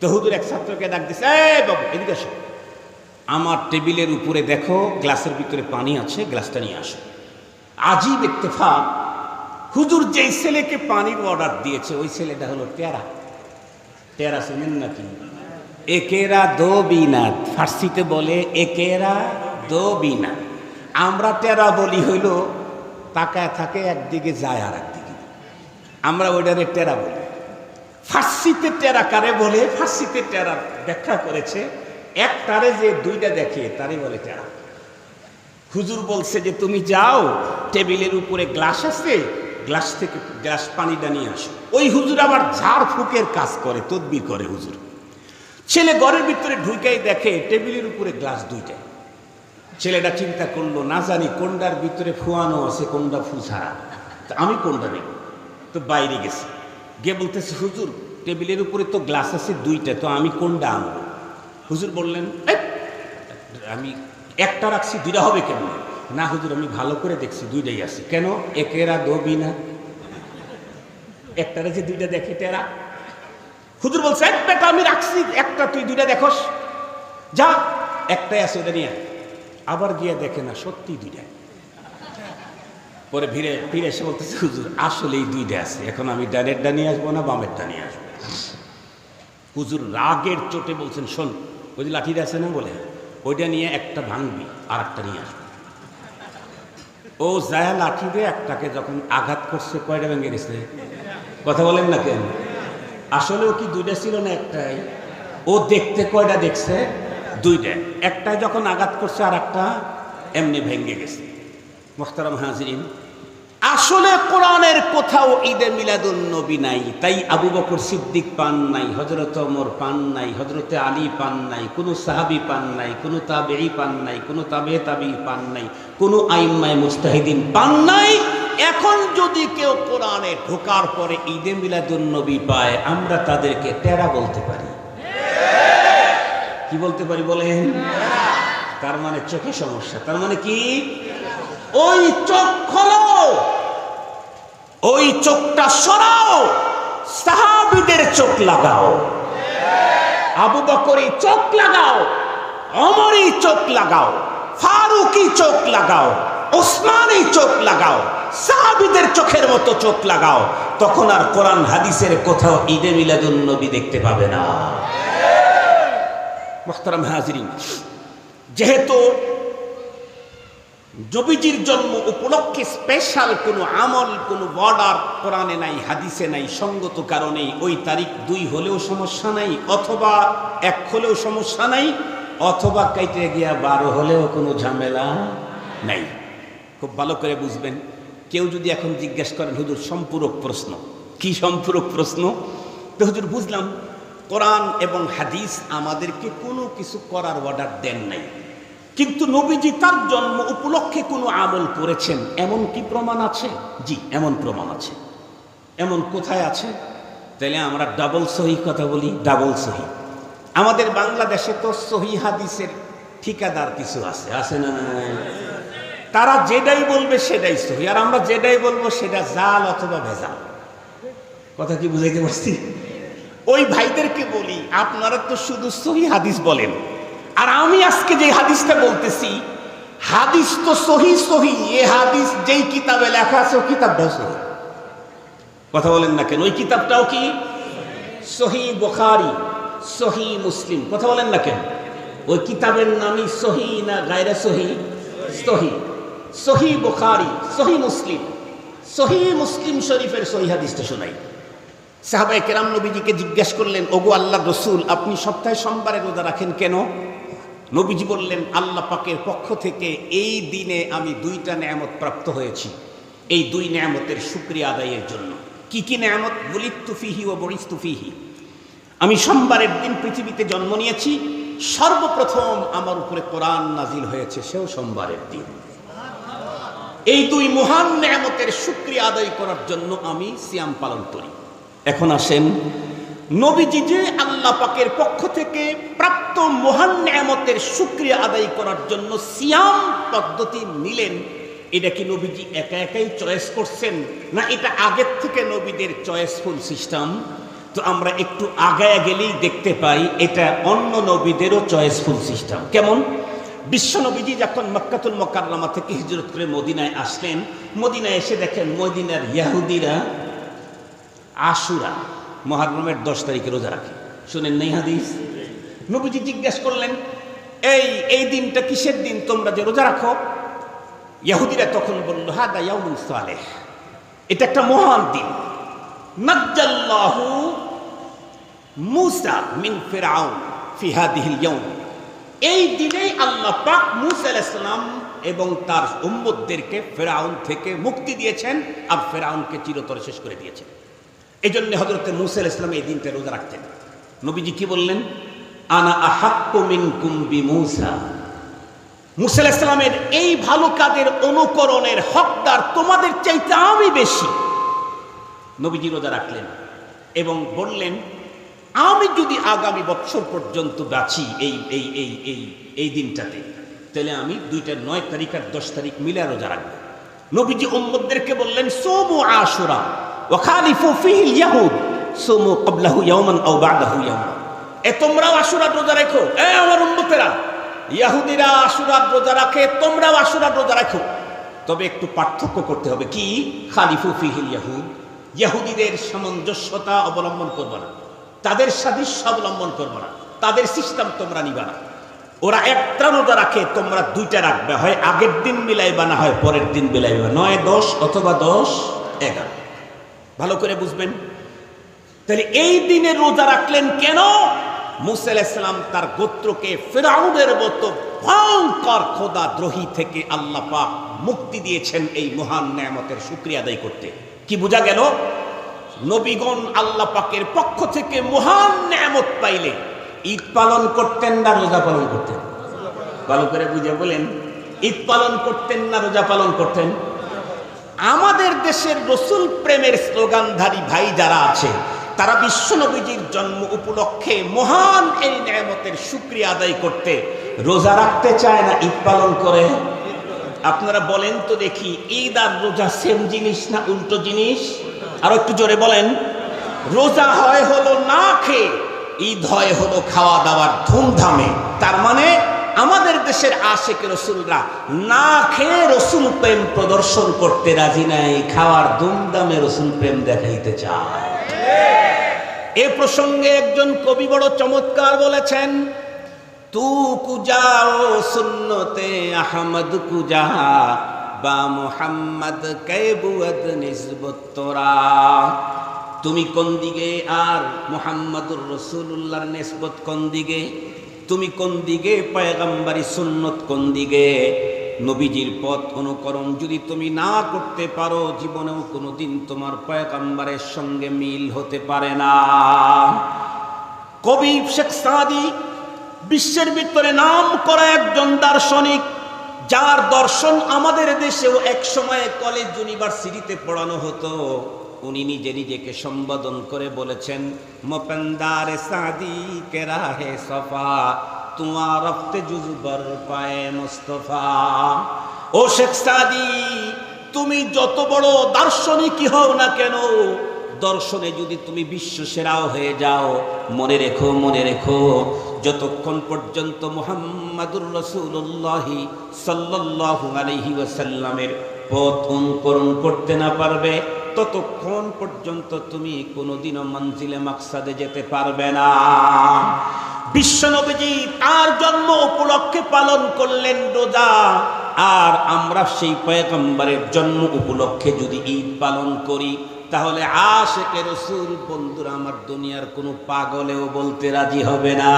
তো হুজুর এক ছাত্রকে ডাক দিছে, এই বাবু এদিকে আসো, আমার টেবিলের উপরে দেখো গ্লাসের ভিতরে পানি আছে, গ্লাসটা নিয়ে আসো। আজীব ইত্তেফাক, হুজুর যেই ছেলেকে পানির অর্ডার দিয়েছে ওই ছেলেটা হলো টেরা। টেরা শুনেন নাকি? একেরা দো বিনাত, ফার্সিতে বলে একেরা দো বিনাত। আমরা টেরা বলি হইল তাকায় থাকে একদিকে যায় আর একদিকে, আমরা ওইটারে টেরা বলি। ফার্সিতে টেরা কারে বলে? ফার্সিতে টেরা ব্যাখ্যা করেছে একটারে যে দুইটা দেখে তারে বলে টেরা। হুজুর বলছে যে তুমি যাও, টেবিলের উপরে গ্লাস আছে, গ্লাস থেকে গ্লাস পানিটা নিয়ে আসো। ওই হুজুর আবার ঝাড় ফুকের কাজ করে, তদবির করে হুজুর। ছেলে ঘরের ভিতরে ঢুকাই দেখে টেবিলের উপরে গ্লাস দুইটা। ছেলেটা চিন্তা করলো, না জানি কোনটার ভিতরে ফুয়ানো আছে, কোনটা ফু ছাড়া, তো আমি কোনটা নেব। তো বাইরে গেছে, গিয়ে বলতেছে হুজুর টেবিলের উপরে তো গ্লাস আছে দুইটা, তো আমি কোনটা আনবো? হুজুর বললেন আমি একটা রাখছি, দুইটা হবে কেন? না হুজুর আমি ভালো করে দেখছি দুইটাই আছে। কেন? একেরা দো বিনা, একটারে যে দুইটা দেখে টেরা। হুজুর বলছে এক বেটা আমি রাখছি একটা, তুই দুইটা দেখোস, যা একটাই আছে ওটা নিয়ে। আবার গিয়ে দেখে না সত্যি দুইটা। পরে ফিরে এসে বলতেছে হুজুর আসলেই দুইটা আছে, এখন আমি ডানেরটা নিয়ে আসবো না বামেরটা নিয়ে আসবো? হুজুর রাগের চোটে বলছেন শোন, ওই যে লাঠিটা আছে না বলে, ওইটা নিয়ে একটা ভাঙবি আর একটা নিয়ে আসবি। ও যায় লাঠি দিয়ে একটাকে যখন আঘাত করছে, কয়টা ভেঙে গেছে? কথা বলেন না কেন? আসলে ও কি দুইটা ছিল না একটাই? ও দেখতে কয়টা দেখছে? দুইটা। একটাই যখন আঘাত করছে আর একটা এমনি ভেঙে গেছে। মুহতারাম হাজিরিন, আসলে কোরআনের কোথাও ঈদে মিলাদুন নবী নাই। তাই আবু বকর সিদ্দিক পান নাই, হযরত ওমর পান নাই, হযরতে আলী পান নাই, কোনো সাহাবী পান নাই, কোনো তাবেঈ পান নাই, কোনো তাবেঈ তাবেঈ পান নাই, কোনো আইম্মায়ে মুজতাহিদিন পান নাই। এখন যদি কেউ কোরআনে ঢোকার পরে ঈদে মিলাদুন নবী পায়, আমরা তাদেরকে টেরা বলতে পারি। কি বলতে পারি বলেন? তার মানে চোখে সমস্যা। তার মানে কি? ওই চোখ খোলো, ওই চোখটা সরাও, সাহাবীদের চোখ লাগাও, আবু বকরি চোখ লাগাও, ওমরি চোখ লাগাও, ফারুকি চোখ লাগাও, ওসমানী চোখ লাগাও, সাহাবীদের চোখের মতো চোখ লাগাও। তখন আর কোরআন হাদিসের কোথাও ঈদে মিলাদুন নবী দেখতে পাবে না। মুহতারাম হাজিরিন, যেহেতু নবীজির জন্ম উপলক্ষে স্পেশাল কোনো আমল, কোনো বর্ডার কোরআনে নাই, হাদিসে নাই, সঙ্গত কারণে ওই তারিখ 2 হলেও সমস্যা নাই, অথবা 1 হলেও সমস্যা নাই, অথবা কাইটে গিয়া 12 হলেও কোনো ঝামেলা নাই। খুব ভালো করে বুঝবেন। কেউ যদি এখন জিজ্ঞেস করেন হুজুর সম্পূরক প্রশ্ন, কি সম্পূরক প্রশ্ন? তো হুজুর বুঝলাম কোরআন এবং হাদিস আমাদেরকে কোনো কিছু করার অর্ডার দেন নাই, কিন্তু নবীজি তার জন্ম উপলক্ষে কোনো আমল করেছেন, এমন কি প্রমাণ আছে? জি, এমন প্রমাণ আছে। এমন কোথায় আছে? তাইলে আমরা ডাবল সহি কথা বলি। ডাবল সহি, আমাদের বাংলাদেশে তো সহি হাদিসের ঠিকাদার কিছু আছে, আছে না? তারা যেটাই বলবে সেটাই সহি, আর আমরা যেটাই বলবো সেটা জাল অথবা ভেজাল। কথা কি বুঝাইতে পারছি? ওই ভাইদেরকে বলি আপনারা তো শুধু সহি হাদিস বলেন, আর আমি আজকে যে হাদিসটা বলতেছি, হাদিস তো সহি সহি, এ হাদিস যেই কিতাবে লেখা আছে ওই কিতাবটাও সহি। কথা বলেন না কেন? ওই কিতাবটাও কি সহি? বুখারী, সহি মুসলিম। কথা বলেন না কেন? ওই কিতাবের নামই সহি না গায়রে সহি? সহি। সহি বুখারী, সহি মুসলিম, সহি মুসলিম শরীফের সহি হাদিসটা শোনাই। সাহাবায়ে কেরাম নবীজিকে জিজ্ঞেস করলেন, ওগো আল্লাহর রাসূল, আপনি সপ্তাহে সোমবারে রোজা রাখেন কেন? নবীজি বললেন, আল্লাহ পাকের পক্ষ থেকে এই দিনে আমি 2টা নেয়ামত প্রাপ্ত হয়েছি, এই 2 নেয়ামতের শুকরিয়া আদায়ের জন্য। কি কি নেয়ামত? বুলিতু ফিহি ওয়া বুরিস্তু ফিহি। আমি সোমবারের দিন পৃথিবীতে জন্ম নিয়েছি, সর্বপ্রথম আমার উপরে কোরআন নাজিল হয়েছে সেও সোমবারের দিন। এই 2 মহান নেয়ামতের শুকরিয়া আদায় করার জন্য আমি সিয়াম পালন করি। এখন আসেন, নবীজি যে আল্লাহ পাকের পক্ষ থেকে প্রাপ্ত মহান নেয়ামতের শুকরিয়া আদায় করার জন্য সিয়াম পদ্ধতি নিলেন, এটা কি নবীজি একা একাই চয়েস করছেন, না এটা আগের থেকে নবীদের চয়েসফুল সিস্টেম? তো আমরা একটু আগায় গেলেই দেখতে পাই এটা অন্য নবীদেরও চয়েসফুল সিস্টেম। কেমন? বিশ্ব নবীজি যখন মক্কাতুল মুকাররমা থেকে হিজরত করে মদিনায় আসলেন, মদিনায় এসে দেখেন মদিনার ইহুদিরা আশুরা মুহররমের 10 তারিখে রোজা রাখে। শুনেন নাই হাদিস? নবীজি জিজ্ঞাসা করলেন, এই দিনটা কিসের দিন তোমরা যে রোজা রাখো? ইহুদিরা তখন বলল, হাদা ইয়াউমুন সালেহ, এটা একটা মহান দিন। নাজ্জাল্লাহু মূসা মিন ফিরআউন ফি হাদিহিল ইয়াউম, এই দিনেই আল্লাহ পাক মূসা আলাইহিস সালাম এবং তার উম্মতদেরকে ফিরআউন থেকে মুক্তি দিয়েছেন আর ফিরআউনকে চিরতরে শেষ করে দিয়েছেন। এই জন্য হযরত মূসা আলাইহিস সালাম এই দিনটা রোজা রাখতেন। নবীজি কি বললেন? আনা আহাক্কু মিনকুম বিমূসা, মূসা আলাইহিস সালামের এই ভালো কাজের অনুকরণের হকদার তোমাদের চাইতে আমি বেশি। নবীজি রোজা রাখলেন এবং বললেন, আমি যদি আগামী বছর পর্যন্ত বাঁচি এই দিনটাতে, তাহলে আমি 9 তারিখ আর 10 তারিখ মিলে রোজা রাখবো। নবীজি উম্মতদেরকে বললেন, সুমু আশুরা ওয়া খালিফু ফিহিল ইয়াহুদ সুমু ক্বাবলাহু ইয়াওমান আও বা'দাহু ইয়াওমান। তোমরাও আশুরার রোজা রাখো। আমার উম্মতেরা, ইহুদিরা আশুরার রোজা রাখে, তোমরাও আশুরার রোজা রাখো। তবে একটু পার্থক্য করতে হবে। কি? খালিফু ফিহিল ইয়াহুদ, ইহুদিদের সামঞ্জস্যতা অবলম্বন করবে না, তাদের সাদৃশ্য অবলম্বন করবে না, তাদের সিস্টেম তোমরা নিবা না। ওরা একটা রোজা রাখে, তোমরা 2টা রাখবে, হয় আগের দিন মিলাইবা না হয় পরের দিন মিলাইবা, 9-10 অথবা 10-11। ভালো করে বুঝবেন। তাহলে এই দিনে রোজা রাখলেন কেন? মূসা আলাইহিস সালাম তার গোত্রকে ফিরআউনের মতো ভয়ঙ্কর খোদাদ্রোহী থেকে আল্লাহ পাক মুক্তি দিয়েছেন, এই মহান নেয়ামতের শুকরিয়া আদায় করতে। কি বোঝা গেল? নবীগণ আল্লাহ পাকের পক্ষ থেকে মহান নেয়ামত পাইলে ঈদ পালন করতেন না রোজা পালন করতেন? ভালো করে বুঝে বলেন, ঈদ পালন করতেন না রোজা পালন করতেন? আমাদের দেশের রসুল প্রেমের স্লোগানধারী ভাই যারা আছে, তারা বিশ্ব নবীজির জন্ম উপলক্ষে মহান এই নেয়ামতের শুকরিয়া আদায় করতে রোজা রাখতে চায় না, ঈদ পালন করে। আপনারা বলেন তো দেখি, ঈদ আর রোজা সেম জিনিস না উল্টো জিনিস? আর একটু জোরে বলেন। রোজা হয় হলো না খেয়ে, ঈদ হয় হলো খাওয়া দাওয়ার ধুমধামে। তার মানে আমাদের দেশের আশেকে রসুলরা না খেয়ে রসুল প্রেম প্রদর্শন করতে রাজি নাই, খাওয়ার ধুমধামে রসুল প্রেম দেখাইতে চায়। এ প্রসঙ্গে একজন কবি বড় চমৎকার বলেছেন, তু কুজাও সুন্নতে আহমদ কুজা বা মুহাম্মদ কেবুয়াদ নিসবত তোরা। তুমি কোন দিকে আর মুহাম্মদুর রাসূলুল্লাহর নিসবত কোন দিকে? তুমি কোন দিকে? পয়গম্বরি সুন্নত কোন দিকে? নবীজির পথ অনুকরণ যদি তুমি না করতে পারো, জীবনেও কোনোদিন তোমার পয়গম্বরের সঙ্গে মিল হতে পারে না। কবি শেখ সাদি বিশ্বের ভিতরে নাম করা একজন দার্শনিক, যার দর্শন আমাদের দেশেও এক সময়ে কলেজ ইউনিভার্সিটিতে পড়ানো হতো। উনি নিজেকে সম্বোধন করে বলেছেন, মোপেন্দার সাদি কে রাহে সফা তুয়া রফতে জুজবর পায়ে মুস্তফা। ও শেখ সাদি, তুমি যত বড় দার্শনিকই হও না কেন, দর্শনে যদি তুমি বিশ্ব সেরাও হয়ে যাও, মনে রেখো যতক্ষণ পর্যন্ত মুহাম্মাদুর রাসূলুল্লাহ সাল্লাল্লাহু আলাইহি ওয়াসাল্লামের পথ অনুকরণ করতে না পারবে, ততক্ষণ পর্যন্ত তুমি কোনোদিনও মঞ্জিলে মাকসাদে যেতে পারবে না। বিশ্বনবীজি তার জন্ম উপলক্ষে পালন করলেন রোজা, আর আমরা সেই পয়গম্বরের জন্ম উপলক্ষে যদি ঈদ পালন করি, তাহলে আশিকে রাসূল বন্ধুরা আমার দুনিয়ার কোনো পাগলেও বলতে রাজি হবে না।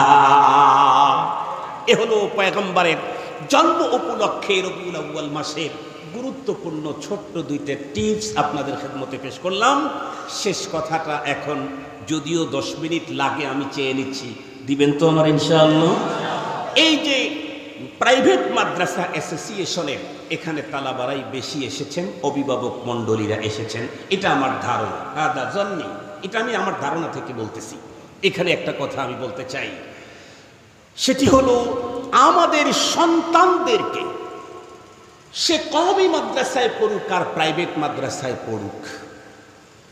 এ হলো পয়গম্বরের জন্ম উপলক্ষে রবিউল আউয়াল মাসের গুরুত্বপূর্ণ ছোট্ট 2টা টিপস আপনাদের খেদমতে পেশ করলাম। শেষ কথাটা এখন যদিও 10 মিনিট লাগে আমি চেয়ে নিচ্ছি, দিবেন তো আমার ইনশাআল্লাহ? এই যে প্রাইভেট মাদ্রাসা অ্যাসোসিয়েশনের এখানে তালাবারাই বেশি এসেছেন, অভিভাবক মণ্ডলীরা এসেছেন, এটা আমার ধারণা। এটা আমি আমার ধারণা থেকে বলতেছি। এখানে একটা কথা আমি বলতে চাই, সেটি হলো আমাদের সন্তানদেরকে সে কওমি মাদ্রাসায় পড়ুক আর প্রাইভেট মাদ্রাসায় পড়ুক,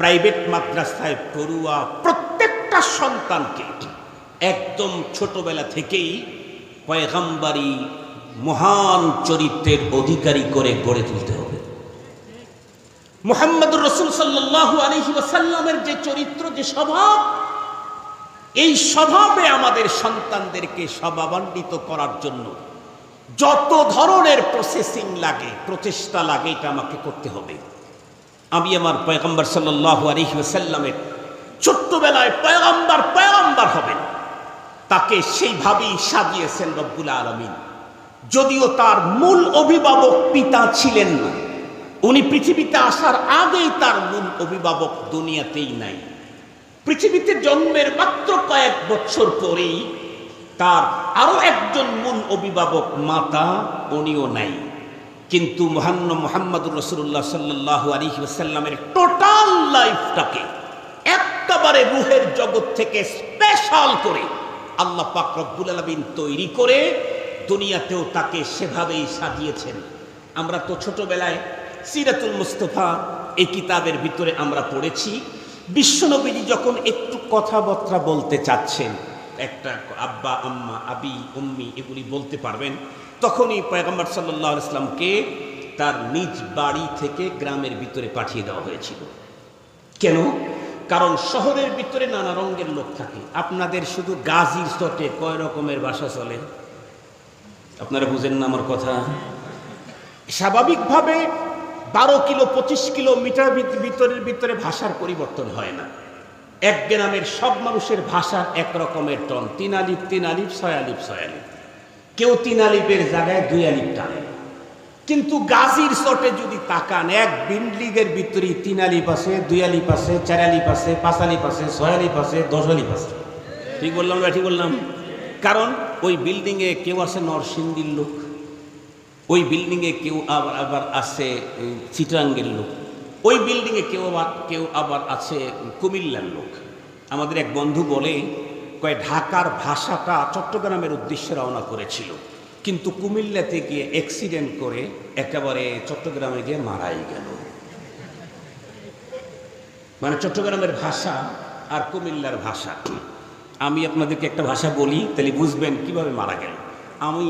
প্রাইভেট মাদ্রাসায় পড়ুয়া প্রত্যেকটা সন্তানকে একদম ছোটবেলা থেকেই পয়গম্বরী মহান চরিত্রের অধিকারী করে গড়ে তুলতে হবে। মুহাম্মদুর রাসূল সাল্লাল্লাহু আলাইহি ওয়াসাল্লামের যে চরিত্র, যে স্বভাব, এই স্বভাবে আমাদের সন্তানদেরকে স্বভাবান্বিত করার জন্য যত ধরনের প্রসেসিং লাগে, প্রচেষ্টা লাগে, এটা আমাকে করতে হবে। আমি আমার পয়গম্বর সাল্লাল্লাহু আলাইহি ওয়াসাল্লামের ছোট্টবেলায় পয়গম্বর হবেন, তাকে সেইভাবেই সাজিয়েছেন রব্বুল আলামিন। যদিও তার মূল অভিভাবক পিতা ছিলেন না, উনি পৃথিবীতে আসার আগেই তার মূল অভিভাবক দুনিয়াতেই নাই। পৃথিবীতে জন্মের মাত্র কয়েক বছর পরেই তার আরো একজন মূল অভিভাবক মাতা, উনিও নাই। কিন্তু মুহাম্মদুর রাসূলুল্লাহ সাল্লাল্লাহু আলাইহি ওয়াসাল্লামের টোটাল লাইফটাকে একেবারে রূহের জগৎ থেকে স্পেশাল করে আল্লাহ পাক রব্বুল আলামিন তৈরি করে দুনিয়াতেও তাকে সেভাবেই সাজিয়েছেন। আমরা তো ছোটবেলায় সিরাতুল মুস্তাফা এই কিতাবের ভিতরে আমরা পড়েছি, বিশ্বনবীজি যখন একটু কথাবার্তা বলতে চাচ্ছেন, একটা আব্বা, আম্মা, আবি, উম্মি এগুলি বলতে পারবেন, তখনই পয়গম্বর সাল্লাল্লাহু আলাইহি ওয়াসাল্লামকে তার নিজ বাড়ি থেকে গ্রামের ভিতরে পাঠিয়ে দেওয়া হয়েছিল। কেন? কারণ শহরের ভিতরে নানা রঙের লোক থাকে। আপনাদের শুধু গাজীর চটে কয় রকমের ভাষা চলে, আপনারা বুঝেন না আমার কথা। স্বাভাবিকভাবে 12 কিলো 25 কিলোমিটার ভিতরে ভাষার পরিবর্তন হয় না। এক গ্রামের সব মানুষের ভাষার এক রকমের টন, 3 আলিফ 3 আলিফ, 6 আলিফ 6 আলিফ, কেউ 3 আলিফের জায়গায় 2 আলিফ টানে। কিন্তু গাজীর চটে যদি তাকান, এক বিল্ডিংয়ের ভিতরে 3 আলিফ আছে, 2 আলিফ আছে, 4 আলিফ আছে, 5 আলিফ আছে, 6 আলিফ আছে, 10 আলিফ আছে। ঠিক বললাম না? ঠিক বললাম? কারণ ওই বিল্ডিংয়ে কেউ আছে নরসিংদীর লোক, ওই বিল্ডিংয়ে কেউ আবার আছে চিটাঙ্গের লোক, ওই বিল্ডিংয়ে কেউ আবার আছে কুমিল্লার লোক। আমাদের এক বন্ধু বলে, কয় ঢাকার ভাষাটা চট্টগ্রামের উদ্দেশ্যে রওনা করেছিল, কিন্তু কুমিল্লাতে গিয়ে অ্যাক্সিডেন্ট করে একেবারে চট্টগ্রামে গিয়ে মারাই গেল। মানে চট্টগ্রামের ভাষা আর কুমিল্লার ভাষা। আমি আপনাদেরকে একটা ভাষা বলি, তাহলে বুঝবেন কিভাবে মারা গেল। আমি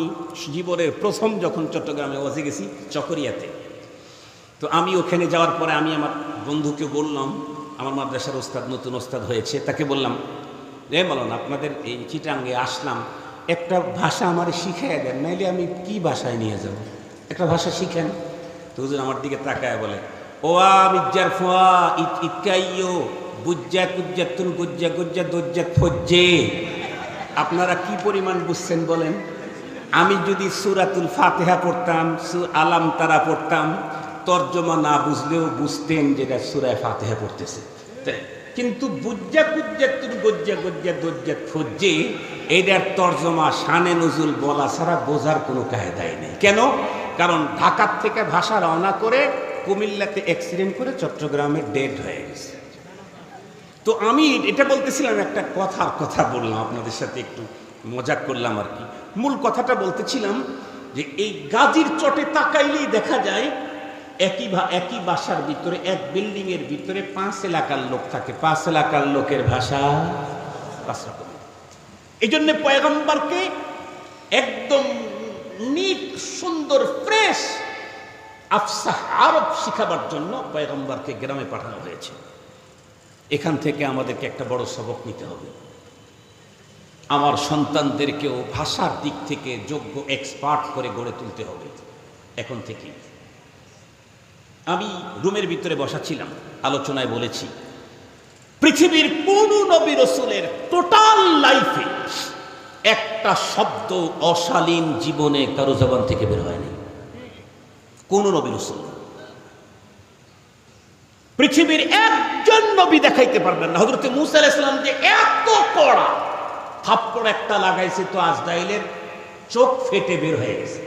জীবনের প্রথম যখন চট্টগ্রামে ওয়াজে গেছি, চকরিয়াতে, তো আমি ওখানে যাওয়ার পরে আমি আমার বন্ধুকে বললাম, আমার মাদ্রাসার ওস্তাদ, নতুন ওস্তাদ হয়েছে, তাকে বললাম, মাওলানা আপনাদের এই চিটাঙ্গে আসলাম, একটা ভাষা আমার শিখাইয়া দেন, নাইলে আমি কি ভাষায় নিয়ে যাব, একটা ভাষা শিখেন। তো হুজুর আমার দিকে তাকায় বলে, ওয়া মির্জার ফোয়া ইতকাইয়ো বুজ্জা কুজ্জাতুন গুজ্জা গুজ্জা দজ্জাত ফজ্জে। আপনারা কি পরিমাণ বুঝছেন বলেন? আমি যদি সূরাতুল ফাতিহা পড়তাম, আলাম তারা পড়তাম, তর্জমা না বুঝলেও বুঝতেন যেটা সূরা ফাতিহা পড়তেছে। কিন্তু বুজ্জা কুজ্জাতুন গুজ্জা গুজ্জা দজ্জাত ফজ্জে, এটার তর্জমা শানে নজুল বলা ছাড়া বোঝার কোনো কায়দাই নেই। কেন? কারণ ঢাকার থেকে ভাষা রওনা করে কুমিল্লাতে অ্যাক্সিডেন্ট করে চট্টগ্রামে ডেড হয়ে গেছে। তো আমি এটা বলতেছিলাম, একটা কথা বললাম আপনাদের সাথে, একটু মজাক করলাম আর কি। মূল কথাটা বলতেছিলাম যে এই গাজীর চটে তাকাইলেই দেখা যায় একই বাসার ভিতরে, এক বিল্ডিং এর ভিতরে 5 এলাকার লোক থাকে। 5 এলাকার লোকের ভাষা 5 রকম। এই জন্য পয়গম্বরকে একদম নিট, সুন্দর, ফ্রেশ আফসাহ আরব শিখাবার জন্য পয়গম্বরকে গ্রামে পাঠানো হয়েছে। এখান থেকে আমাদেরকে একটা বড় সবক নিতে হবে। আমার সন্তানদেরকেও ভাষার দিক থেকে যোগ্য এক্সপার্ট করে গড়ে তুলতে হবে এখন থেকেই। আমি রুমের ভিতরে বসা ছিলাম, আলোচনায় বলেছি, পৃথিবীর কোন নবী রাসূলের টোটাল লাইফে একটা শব্দ অশালীন জীবনে কারো জবান থেকে বের হয়নি। কোন নবী রাসূল পৃথিবীর একজন নবী দেখাইতে পারবেন না। হযরত মূসা আলাইহিস সালাম যে এত কড়া থাপ্পড় একটা লাগাইছে, তো আজরাইলের চোখ ফেটে বের হয়ে গেছে,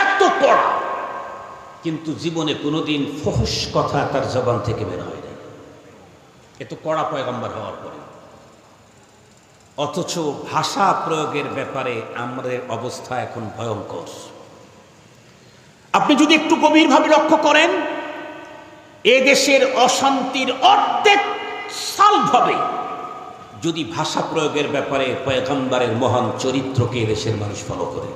এত কড়া। কিন্তু জীবনে কোনোদিন ফহশ কথা তার জবান থেকে বের হয় নাই, এত কড়া পয়গম্বর হওয়ার পরে। অথচ ভাষা প্রয়োগের ব্যাপারে আমাদের অবস্থা এখন ভয়ঙ্কর। আপনি যদি একটু গভীরভাবে লক্ষ্য করেন, এ দেশের অশান্তির অর্ধেক সলভ হবে যদি ভাষা প্রয়োগের ব্যাপারে পয়গম্বরের মহান চরিত্রকে দেশের মানুষ ফলো করে।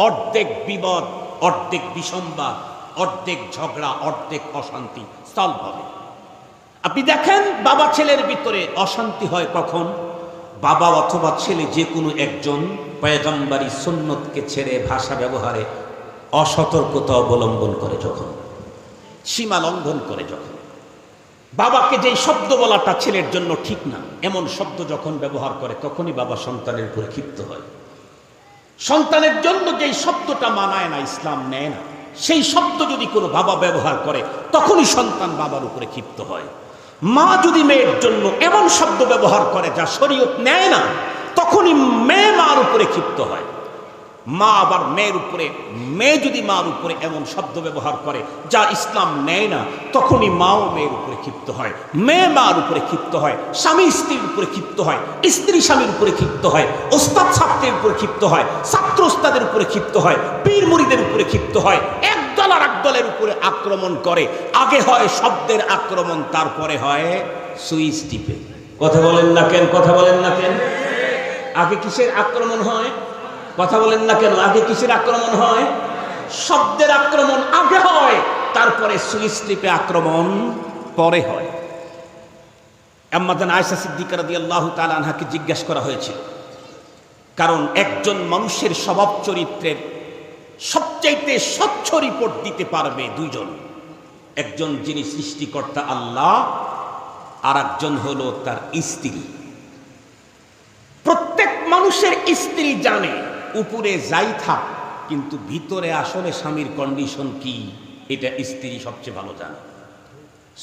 অর্ধেক বিবাদ, অর্ধেক বিসম্বাদ, অর্ধেক ঝগড়া, অর্ধেক অশান্তি সলভ হবে। আপনি দেখেন বাবা ছেলের ভিতরে অশান্তি হয় কখন? বাবা অথবা ছেলে যে কোনো একজন পয়গম্বরী সুন্নতকে ছেড়ে ভাষা ব্যবহারে অসতর্কতা অবলম্বন করে, যখন সীমা লঙ্ঘন করে, যখন বাবাকে যেই শব্দ বলাটা ছেলের জন্য ঠিক না এমন শব্দ যখন ব্যবহার করে, তখনই বাবা সন্তানের উপরে ক্ষিপ্ত হয়। সন্তানের জন্য যেই শব্দটা মানায় না, ইসলাম নেয় না, সেই শব্দ যদি কোনো বাবা ব্যবহার করে তখনই সন্তান বাবার উপরে ক্ষিপ্ত হয়। মা যদি মেয়ের জন্য এমন শব্দ ব্যবহার করে যা শরীয়ত নেয় না, তখনই মেয়ে মার উপরে ক্ষিপ্ত হয়। মা আবার মেয়ের উপরে, মেয়ে যদি মার উপরে এমন শব্দ ব্যবহার করে যা ইসলাম নেয় না, তখনই মাও মেয়ের উপরে ক্ষিপ্ত হয়, মেয়ে মার উপরে ক্ষিপ্ত হয়, স্বামী স্ত্রীর উপরে ক্ষিপ্ত হয়, স্ত্রী স্বামীর উপরে ক্ষিপ্ত হয়, ওস্তাদ ছাত্রের উপরে ক্ষিপ্ত হয়, ছাত্র ওস্তাদের উপরে ক্ষিপ্ত হয়, পীর মুরিদের উপরে ক্ষিপ্ত হয়, এক দল আর এক দলের উপরে আক্রমণ করে। আগে হয় শব্দের আক্রমণ, তারপরে হয় সুইচ টিপে। কথা বলেন না কেন? কথা বলেন না কেন? আগে কিসের আক্রমণ হয়? কথা বলেন না কেন? আগে কিসের আক্রমণ হয়? শব্দের আক্রমণ আগে হয়, তারপরে সুইচ টিপে আক্রমণ পরে হয়। আম্মা জান আয়েশা সিদ্দিকা রাদিয়াল্লাহু তাআলা আনহাকে জিজ্ঞাসা করা হয়েছিল, কারণ একজন মানুষের স্বভাব চরিত্রের সবচাইতে স্বচ্ছ রিপোর্ট দিতে পারবে দুইজন, একজন যিনি সৃষ্টিকর্তা আল্লাহ, আর একজন হলো তার স্ত্রী। প্রত্যেক মানুষের স্ত্রী জানে উপরে যাই থাক, কিন্তু ভিতরে আসলে স্বামীর কন্ডিশন কি এটা স্ত্রী সবচেয়ে ভালো জানে।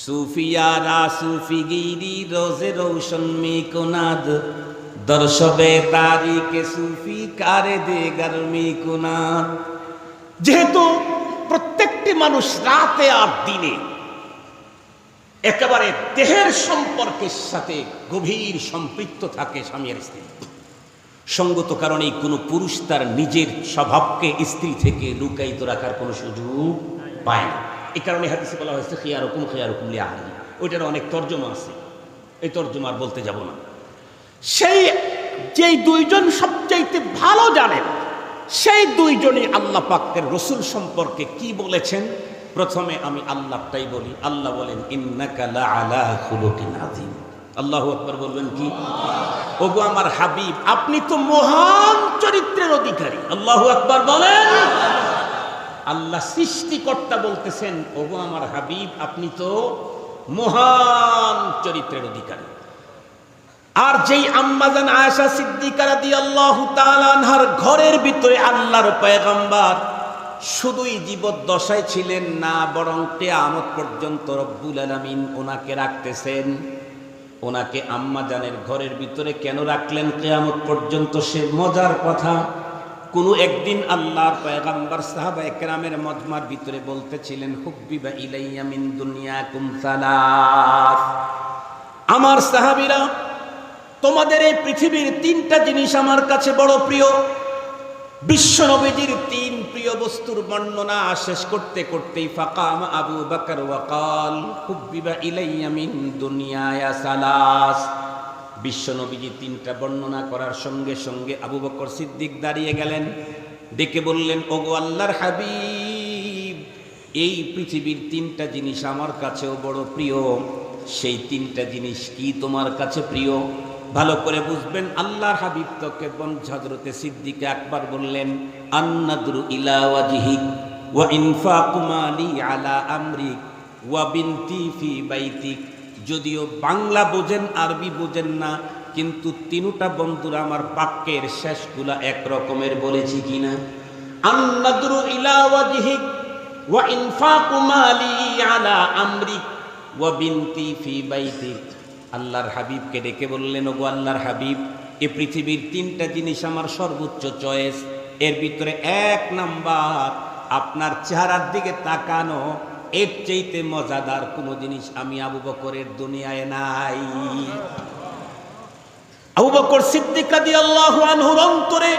সুফিয়ারা সুফিগিরি রোজে রৌশন মে কোনাদ দর্শবে তারিকে সুফি কারে দে গরমি কোনাদ। যেহেতু প্রত্যেকটি মানুষ রাতে আর দিনে একেবারে দেহের সম্পর্কের সাথে গভীর সম্পৃক্ত থাকে স্বামী আর স্ত্রী, সঙ্গত কারণে কোনো পুরুষ তার নিজের স্বভাবকে স্ত্রী থেকে লুকায়িত রাখার কোনো সুযোগ পায় না। এই কারণে হাদিসে বলা হয়েছে খিয়ারুকুম খিয়ারুকুম লিআহলি। ওইটার অনেক তর্জমা আছে, এই তর্জমা আর বলতে যাব না। সেই যেই দুইজন সবচাইতে ভালো জানেন, সেই দুইজনই আল্লাহ পাকের রসুল সম্পর্কে কি বলেছেন। প্রথমে আমি আল্লাহটাই বলি। আল্লাহ বলেন ইন্নাকা লাআলা খুলুকিন আযীম। আল্লাহু আকবার বলবেন কি? ওগো আমার হাবিব, আপনি তো মহান চরিত্রের অধিকারী। আল্লাহু আকবার বলেন। আল্লাহ সৃষ্টিকর্তা বলতেছেন, ওগো আমার হাবিব, আপনি তো মহান চরিত্রের অধিকারী। আর যেই আম্মা জান আয়েশা সিদ্দিকা রাদিয়াল্লাহু তাআলা আনহার ঘরের ভিতরে আল্লাহর পয়গম্বর শুধুই জীবদ্দশায় ছিলেন না, বরং কিয়ামত পর্যন্ত রব্বুল আলামিন ওনাকে রাখতেছেন। ওনাকে আম্মা জানের ঘরের ভিতরে কেন রাখলেন কিয়ামত পর্যন্ত, সে মজার কথা। কোনো একদিন আল্লাহর পয়গম্বর সাহাবায়ে কেরামের মজমার ভিতরে বলতেছিলেন, হুব্বিবা ইলাইয়া মিন দুনিয়াকুম সালাস। আমার সাহাবীরা, তোমাদের এই পৃথিবীর তিনটা জিনিস আমার কাছে বড় প্রিয়। বিশ্ব নবীজির তিন প্রিয় বস্তুর বর্ণনা শেষ করতে করতেই ফাকাম আবু বকর ওয়াকাল হুব্বিবা ইলাইয়া মিন দুনিয়ায়া সালাস। বিশ্ব নবীজি তিনটা বর্ণনা করার সঙ্গে সঙ্গে আবু বকর সিদ্দিক দাঁড়িয়ে গেলেন, ডেকে বললেন, ওগো আল্লাহর হাবিব, এই পৃথিবীর তিনটা জিনিস আমার কাছেও বড় প্রিয়। সেই তিনটা জিনিস কি তোমার কাছে প্রিয়? ভালো করে বুঝবেন। আল্লাহর হাবিব তোকে হযরতে সিদ্দিক আকবর বললেন, আন্নাদরু ইলা ওয়াজহিক ওয়া ইনফাকু মালি আলা আমরিক ওয়া বিনতি ফি বাইতিক। যদিও বাংলা বোঝেন, আরবি বোঝেন না, কিন্তু তিনটা বন্ধুরা আমার বাক্যের শেষগুলা এক রকমের বলেছি কিনা। আন্নাদরু ইলা ওয়াজহিক ওয়া ইনফাকু মালি আলা আমরিক ওয়া বিনতি ফি বাইতিক। আল্লাহর হাবিবকে ডেকে বললেন, ওগো আল্লাহর হাবিব, এই পৃথিবীর তিনটা জিনিস আমার সর্বোচ্চ চয়েস। এর ভিতরে এক নাম্বার আপনার চেহারার দিকে তাকানো। এর চাইতে মজাদার কোনো জিনিস আমি আবু বকরের দুনিয়ায় নাই। আবু বকর সিদ্দিক রাদিয়াল্লাহু আনহুর অন্তরে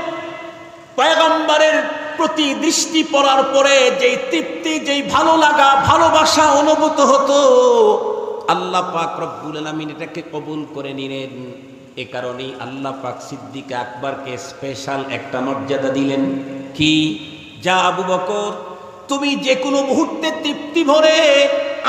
পয়গম্বরের প্রতি দৃষ্টি পড়ার পরে যেই তৃপ্তি, যেই ভালো লাগা, ভালোবাসা অনুভূত হতো, আল্লাহ পাক রব্বুল আলামিন এটাকে কবুল করে নিলেন। এ কারণেই আল্লাহ পাক সিদ্দিক আকবরকে স্পেশাল একটা মর্যাদা দিলেন। কি? যা আবু বকর, তুমি যে কোনো মুহূর্তে তৃপ্তি ভরে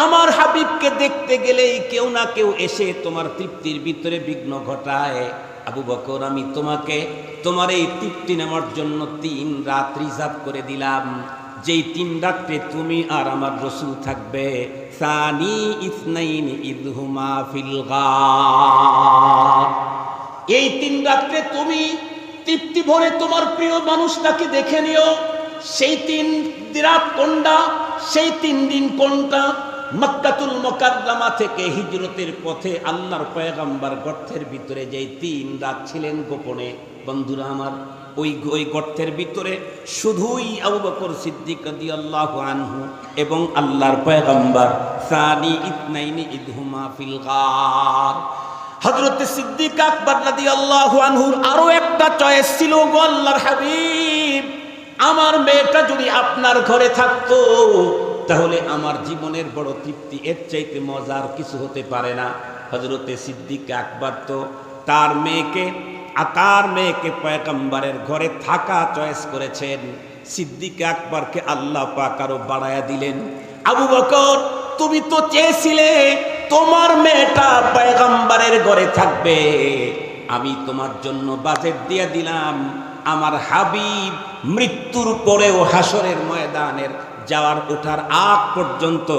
আমার হাবিবকে দেখতে গেলেই কেউ না কেউ এসে তোমার তৃপ্তির ভিতরে বিঘ্ন ঘটায়। আবু বকর, আমি তোমাকে তোমার এই তৃপ্তি নেওয়ার জন্য 3 রাত রিজার্ভ করে দিলাম। যেই 3 রাত্রে তুমি আর আমার রসূল থাকবে। সানি ইসনাইন ইযহুমা ফিল গার। এই 3 রাত্রে তুমি তৃপ্তি ভরে তোমার প্রিয় মানুষটাকে দেখে নিও। সেই 3 রাত কোনটা? সেই 3 দিন কোনটা? মক্কাতুল মুকাররমা থেকে হিজরতের পথে আল্লাহর পয়গম্বর গর্তের ভিতরে যেই 3 রাত ছিলেন গোপনে। বন্ধুরা আমার, ওই গর্তের ভিতরে শুধুই আবু বকর সিদ্দিক রাদিয়াল্লাহু আনহু এবং আল্লাহর পয়গম্বর সানি ইসনাইনি ইযহুমা ফিল গার। হযরত সিদ্দিক আকবর রাদিয়াল্লাহু আনহুর আরো একটা চয়েস ছিল, গো আল্লাহর হাবিব, আমার মেয়েটা যদি আপনার ঘরে থাকতো তাহলে আমার জীবনের বড় তৃপ্তি, এর চাইতে মজার কিছু হতে পারে না। হযরত সিদ্দিক আকবর তো তার মেয়েকে পয়গম্বরের ঘরে থাকা চয়েস করেছেন। সিদ্দিক আকবরকে আল্লাহ পাক আরো বাড়ায়া দিলেন। আবু বকর, তুমি তো চেয়েছিলে তোমার মেয়েটা পয়গম্বরের ঘরে থাকবে, আমি তোমার জন্য বাজেট দিয়ে দিলাম। আমার হাবিব মৃত্যুর পরেও হাসরের ময়দানের যাওয়ার ওঠার আগ পর্যন্ত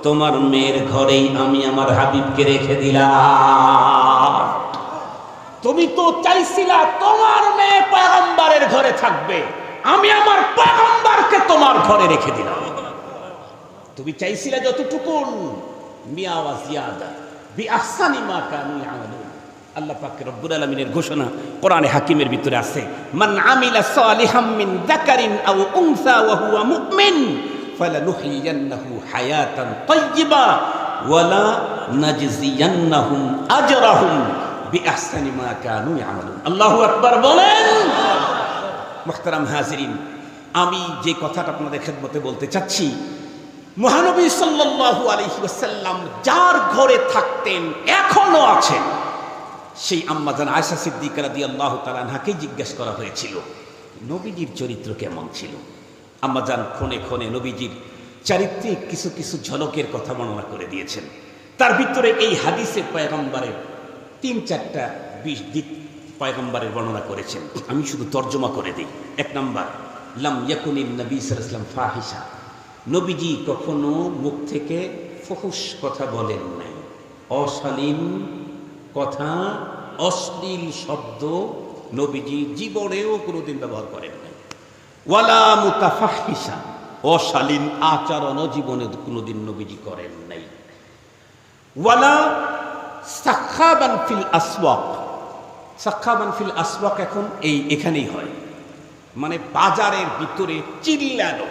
তোমার মেয়ের ঘরেই আমি আমার হাবিবকে রেখে দিলাম। তুমি তো চাইছিলা তোমার মেয়ে পয়গম্বরের ঘরে থাকবে, আমি আমার পয়গম্বরকে তোমার ঘরে রেখে দিলাম। তুমি চাইছিলা যতটুকু, মিয়া ওয়া জিয়াদা বিআহসানি মা কানু ইয়ামালুন। আল্লাহ পাক রব্বুল আলামিনের ঘোষণা কোরআনে হাকিমের ভিতরে আছে, মান আমিলা সালিহাম মিন যাকারিন আও উনসা ওয়া হুয়া মুমিন ফালানুহইয়ান্নাহু হায়াতান তাইয়্যিবা ওয়ালা নাজজিয়ান্নাহুম আজরাহুম বিআহসানি মা কানু ইয়ামালুন। আল্লাহু আকবার বলেন। মুহতারাম হাজিরিন, আমি যে কথাটা আপনাদের খেদমতে বলতে চাচ্ছি, মহানবী সাল্লাল্লাহু আলাইহি ওয়াসাল্লাম যার ঘরে থাকতেন, এখনো আছেন, সেই আম্মাজান আয়েশা সিদ্দিকা রাদিয়াল্লাহু তাআলা আনহাকে জিজ্ঞেস করা হয়েছিল নবীজির চরিত্র কেমন ছিল। আম্মাজান ক্ষণে ক্ষণে নবীজির চারিত্রিক কিছু কিছু ঝলকের কথা বর্ণনা করে দিয়েছেন। তার ভিতরে এই হাদিসে পয়গম্বরের 3-4টা দিক পয়গম্বরের বর্ণনা করেছেন। আমি শুধু তর্জমা করে দিই। 1 নাম্বার, লাম ইয়াকুনিন নবী সাল্লাল্লাহু আলাইহি ওয়াসাল্লাম ফাহিশা। নবীজি কখনো মুখ থেকে ফুহুশ কথা বলেন নাই, অশালীন কথা, অশ্লীল শব্দ নবীজি জীবনেও কোনোদিন ব্যবহার করেন নাই। ওয়ালা মুতাফাহিশা, অশালীন আচরণও জীবনে কোনোদিন নবীজি করেন নাই। ওয়ালা সাখাবান ফিল আসওয়াক। সাখাবান ফিল আসওয়াক এখন এখানেই হয়, মানে বাজারের ভিতরে চিল্লানো।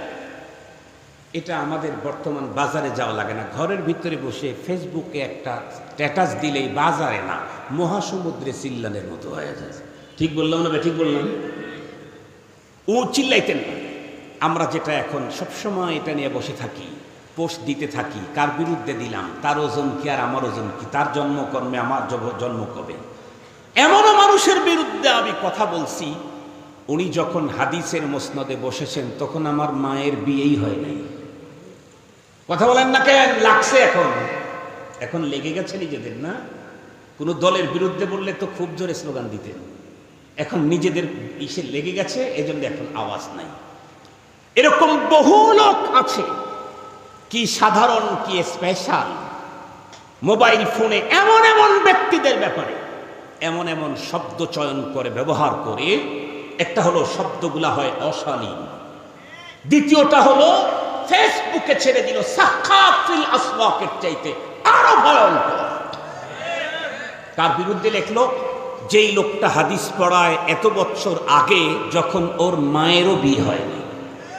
এটা আমাদের বর্তমান বাজারে যাওয়া লাগে না, ঘরের ভিতরে বসে ফেসবুকে একটা স্ট্যাটাস দিলেই বাজারে না মহাসমুদ্রে চিল্লানের মতো হয়ে যায়। ঠিক বললাম না? ঠিক বললাম? ও চিল্লাইতেন না। আমরা যেটা এখন সবসময় এটা নিয়ে বসে থাকি, পোস্ট দিতে থাকি, কার বিরুদ্ধে দিলাম, তার ওজন কি আর আমার ওজন কি, তার জন্মকর্মে আমার জন্ম কবে। এমনও মানুষের বিরুদ্ধে আমি কথা বলছি, উনি যখন হাদিসের মসনদে বসেছেন তখন আমার মায়ের বিয়েই হয় নাই। কথা বলেন না কেন? লাগছে এখন লেগে গেছে নিজেদের, না? কোনো দলের বিরুদ্ধে বললে তো খুব জোরে স্লোগান দিতেন, এখন নিজেদের ইসে লেগে গেছে, এজন্য এখন আওয়াজ নাই। এরকম বহু লোক আছে, কি সাধারণ কি স্পেশাল, মোবাইল ফোনে এমন এমন ব্যক্তিদের ব্যাপারে এমন এমন শব্দ চয়ন করে ব্যবহার করে। একটা হলো শব্দগুলা হয় অশালীন, দ্বিতীয়টা হলো ফেসবুকে ছেড়ে দিল সাখাত ফিল আসওয়াকের চাইতে আরো ভয়ঙ্কর। তার বিরুদ্ধে লেখলো, যেই লোকটা হাদিস পড়ায় এত বছর আগে, যখন ওর মায়েরও বিয়ে হয়নি,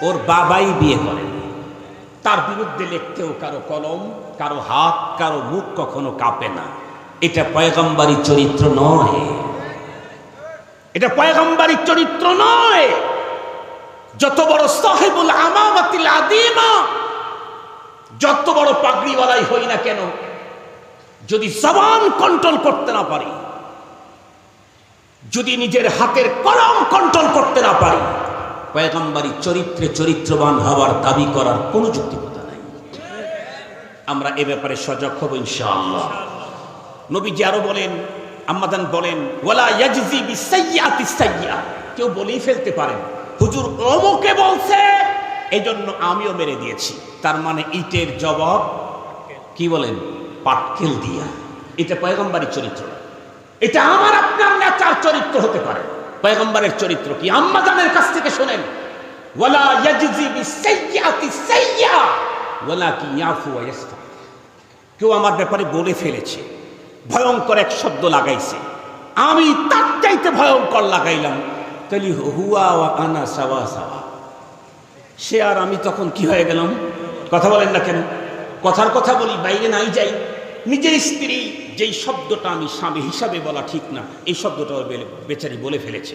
ওর বাবাই বিয়ে করেনি, তার বিরুদ্ধে লিখতেও কারো কলম, কারো হাত, কারো মুখ কখনো কাঁপে না। এটা পয়গম্বরী চরিত্র নয়, এটা পয়গম্বরী চরিত্র নয়। যত বড় সাহেবুল আমামাতিল আদিমা, যত বড় পাগড়িওয়ালাই হই না কেন, যদি জবান কন্ট্রোল করতে না পারি, যদি নিজের হাতের কলম কন্ট্রোল করতে না পারি, পয়গম্বরী চরিত্রে চরিত্রবান হওয়ার দাবি করার কোনো যৌক্তিকতা নাই। আমরা এ ব্যাপারে সজাগ হব ইনশাআল্লাহ। নবীজি আরো বলেন, আম্মাদান বলেন, ওয়ালা ইয়াজজি বিসাইয়্যাতি সাইয়্যা, কেউ বলেই ফেলতে পারেন হুজুর অমুকে বলছে এজন্য আমিও মেরে দিয়েছি, তার মানে ইটের জবাব কি বলেন, পাটকেল দিয়া। এটা পয়গম্বরী চরিত্র, এটা আমার আপনার নেতার চরিত্র হতে পারে। পয়গম্বরের চরিত্র কি? আম্মাজানের কাছ থেকে শুনেন, ওয়ালা ইয়াজজি বিসাইয়্যাতি সাইয়্যা ওয়ালাকিন ইয়াফু ওয়া ইয়াসফা। কেউ আমার ব্যাপারে বলে ফেলেছে, ভয়ঙ্কর এক শব্দ লাগাইছে, আমি তার চাইতে ভয়ঙ্কর লাগাইলাম, তাহলে হুয়া ওয়া আনা সাওয়া সাওয়া, সে আর আমি তখন কি হয়ে গেলাম? কথা বলেন না কেন? কথার কথা বলি, বাইরে নাই যাই, নিজের স্ত্রী যেই শব্দটা আমি স্বামী হিসাবে বলা ঠিক না, এই শব্দটা বেচারি বলে ফেলেছে,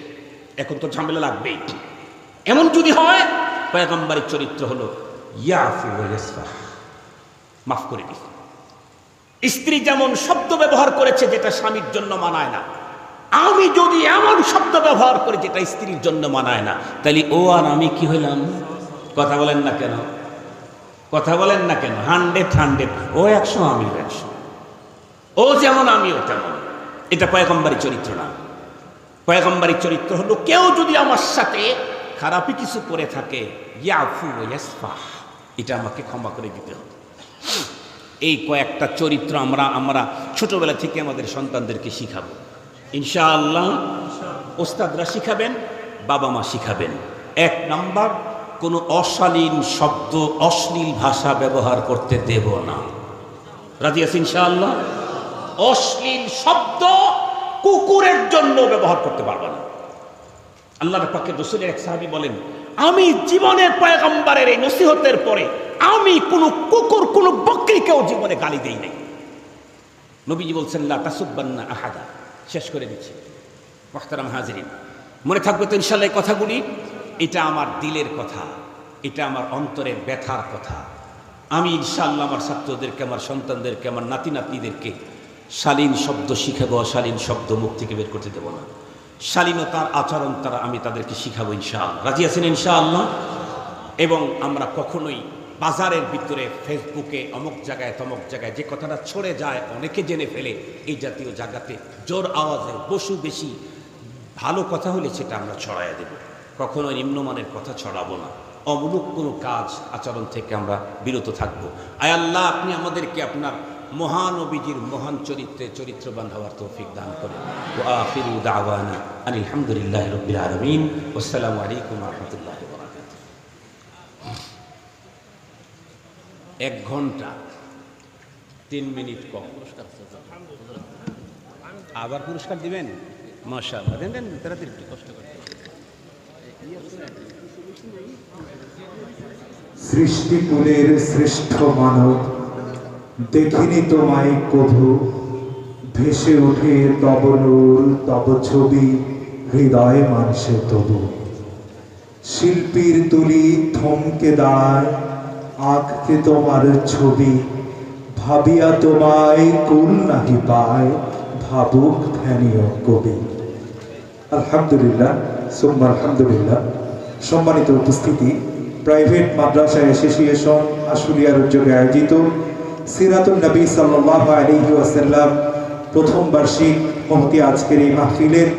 এখন তো ঝামেলা লাগবেই। এমন যদি হয়, পয়গম্বরের চরিত্র হলো ইয়াফু ওয়া ইয়াসফা, মাফ করে দিই। স্ত্রী যেমন শব্দ ব্যবহার করেছে যেটা স্বামীর জন্য মানায় না, আমি যদি এমন শব্দ ব্যবহার করি যেটা স্ত্রীর জন্য মানায় না, তাহলে ও আর আমি কি হইলাম? কথা বলেন না কেন? কথা বলেন না কেন? 100 ও 100 আমি 100, ও যেমন আমিও তেমন। এটা পয়গম্বরী চরিত্র না। পয়গম্বরী চরিত্র হলো, কেউ যদি আমার সাথে খারাপই কিছু করে থাকে, ইয়াফু ওয়া ইয়াসফা, এটা আমাকে ক্ষমা করে দিতে হবে। এই কয়েকটা চরিত্র আমরা ছোটবেলা থেকে আমাদের সন্তানদেরকে শিখাবো ইনশাআল্লাহ। ওস্তাদরা শিখাবেন, বাবা মা শিখাবেন। 1 নাম্বার, কোনো অশালীন শব্দ, অশ্লীল ভাষা ব্যবহার করতে দেব না। রাজি আছেন ইনশাআল্লাহ? অশ্লীল শব্দ কুকুরের জন্য ব্যবহার করতে পারবে না। আল্লাহর পাকের রাসূলের এক সাহাবী বলেন, আমি জীবনের পয়গম্বরের এই নসিহতের পরে আমি কোনো কুকুর, কোনো বকরিকেও জীবনে গালি দেই নাই। নবীজি বলছেন, লা তাসুব্বান্না আহাদা। শেষ করে দিচ্ছি মুহতারাম হাজিরিন, মনে থাকবে তো ইনশাআল্লাহ এই কথাগুলি? এটা আমার দিলের কথা, এটা আমার অন্তরের ব্যথার কথা। আমি ইনশাআল্লাহ আমার ছাত্রদেরকে, আমার সন্তানদেরকে, আমার নাতি নাতনিদেরকে শালীন শব্দ শিখাবো, অশালীন শব্দ মুখ থেকে বের করতে দেবো না। শালীনতার আচরণ তারা আমি তাদেরকে শিখাবো ইনশাআল্লাহ। রাজি আছেন ইনশাআল্লাহ? এবং আমরা কখনোই বাজারের ভিতরে, ফেসবুকে, অমুক জায়গায় তমুক জায়গায় যে কথাটা ছড়ে যায়, অনেকে জেনে ফেলে, এই জাতীয় জায়গাতে জোর আওয়াজে বসু বেশি ভালো কথা হলে সেটা আমরা ছড়াইয়া দেব। কখনো নিম্নমানের কথা ছড়াবো না। অমূলক কোনো কাজ আচরণ থেকে আমরা বিরত থাকব। আয় আল্লাহ, আপনি আমাদেরকে আপনার মহানবীজির মহান চরিত্রে চরিত্রবান হওয়ার তৌফিক দান করেন। ওয়া আখিরু দাওয়ানা আনিল হামদুলিল্লাহি রাব্বিল আলামিন। আসসালামু আলাইকুম ওয়া রাহমাতুল্লাহি ওয়া বারাকাতুহু। 1 ঘন্টা 3 মিনিট কম। আবার পুরস্কার দিবেন? মাশাআল্লাহ, দেন দেন, তাড়াতাড়ি কষ্ট করে। সৃষ্টিকুলের শ্রেষ্ঠ মানব, দেখিনি তোমায় কভু, ভেসে ওঠে তব নূর, তব ছবি হৃদয় মানসে তবু। শিল্পীর তুলি থমকে দাঁড়ায়, আঁকতে তোমার ছবি, ভাবিয়া তোমায় কুল নাহি পায়, ভাবুক ধ্যানীয় কবি। আলহামদুলিল্লাহ, সুম্মা আলহামদুলিল্লাহ। সম্মানিত উপস্থিতি, প্রাইভেট মাদ্রাসা অ্যাসোসিয়েশন আশুলিয়ার উদ্যোগে আয়োজিত সিরাতুন নবী সাল্লাল্লাহু আলাইহি ওয়াসাল্লাম প্রথম বার্ষিক মহতি আজকের এই মাহফিলের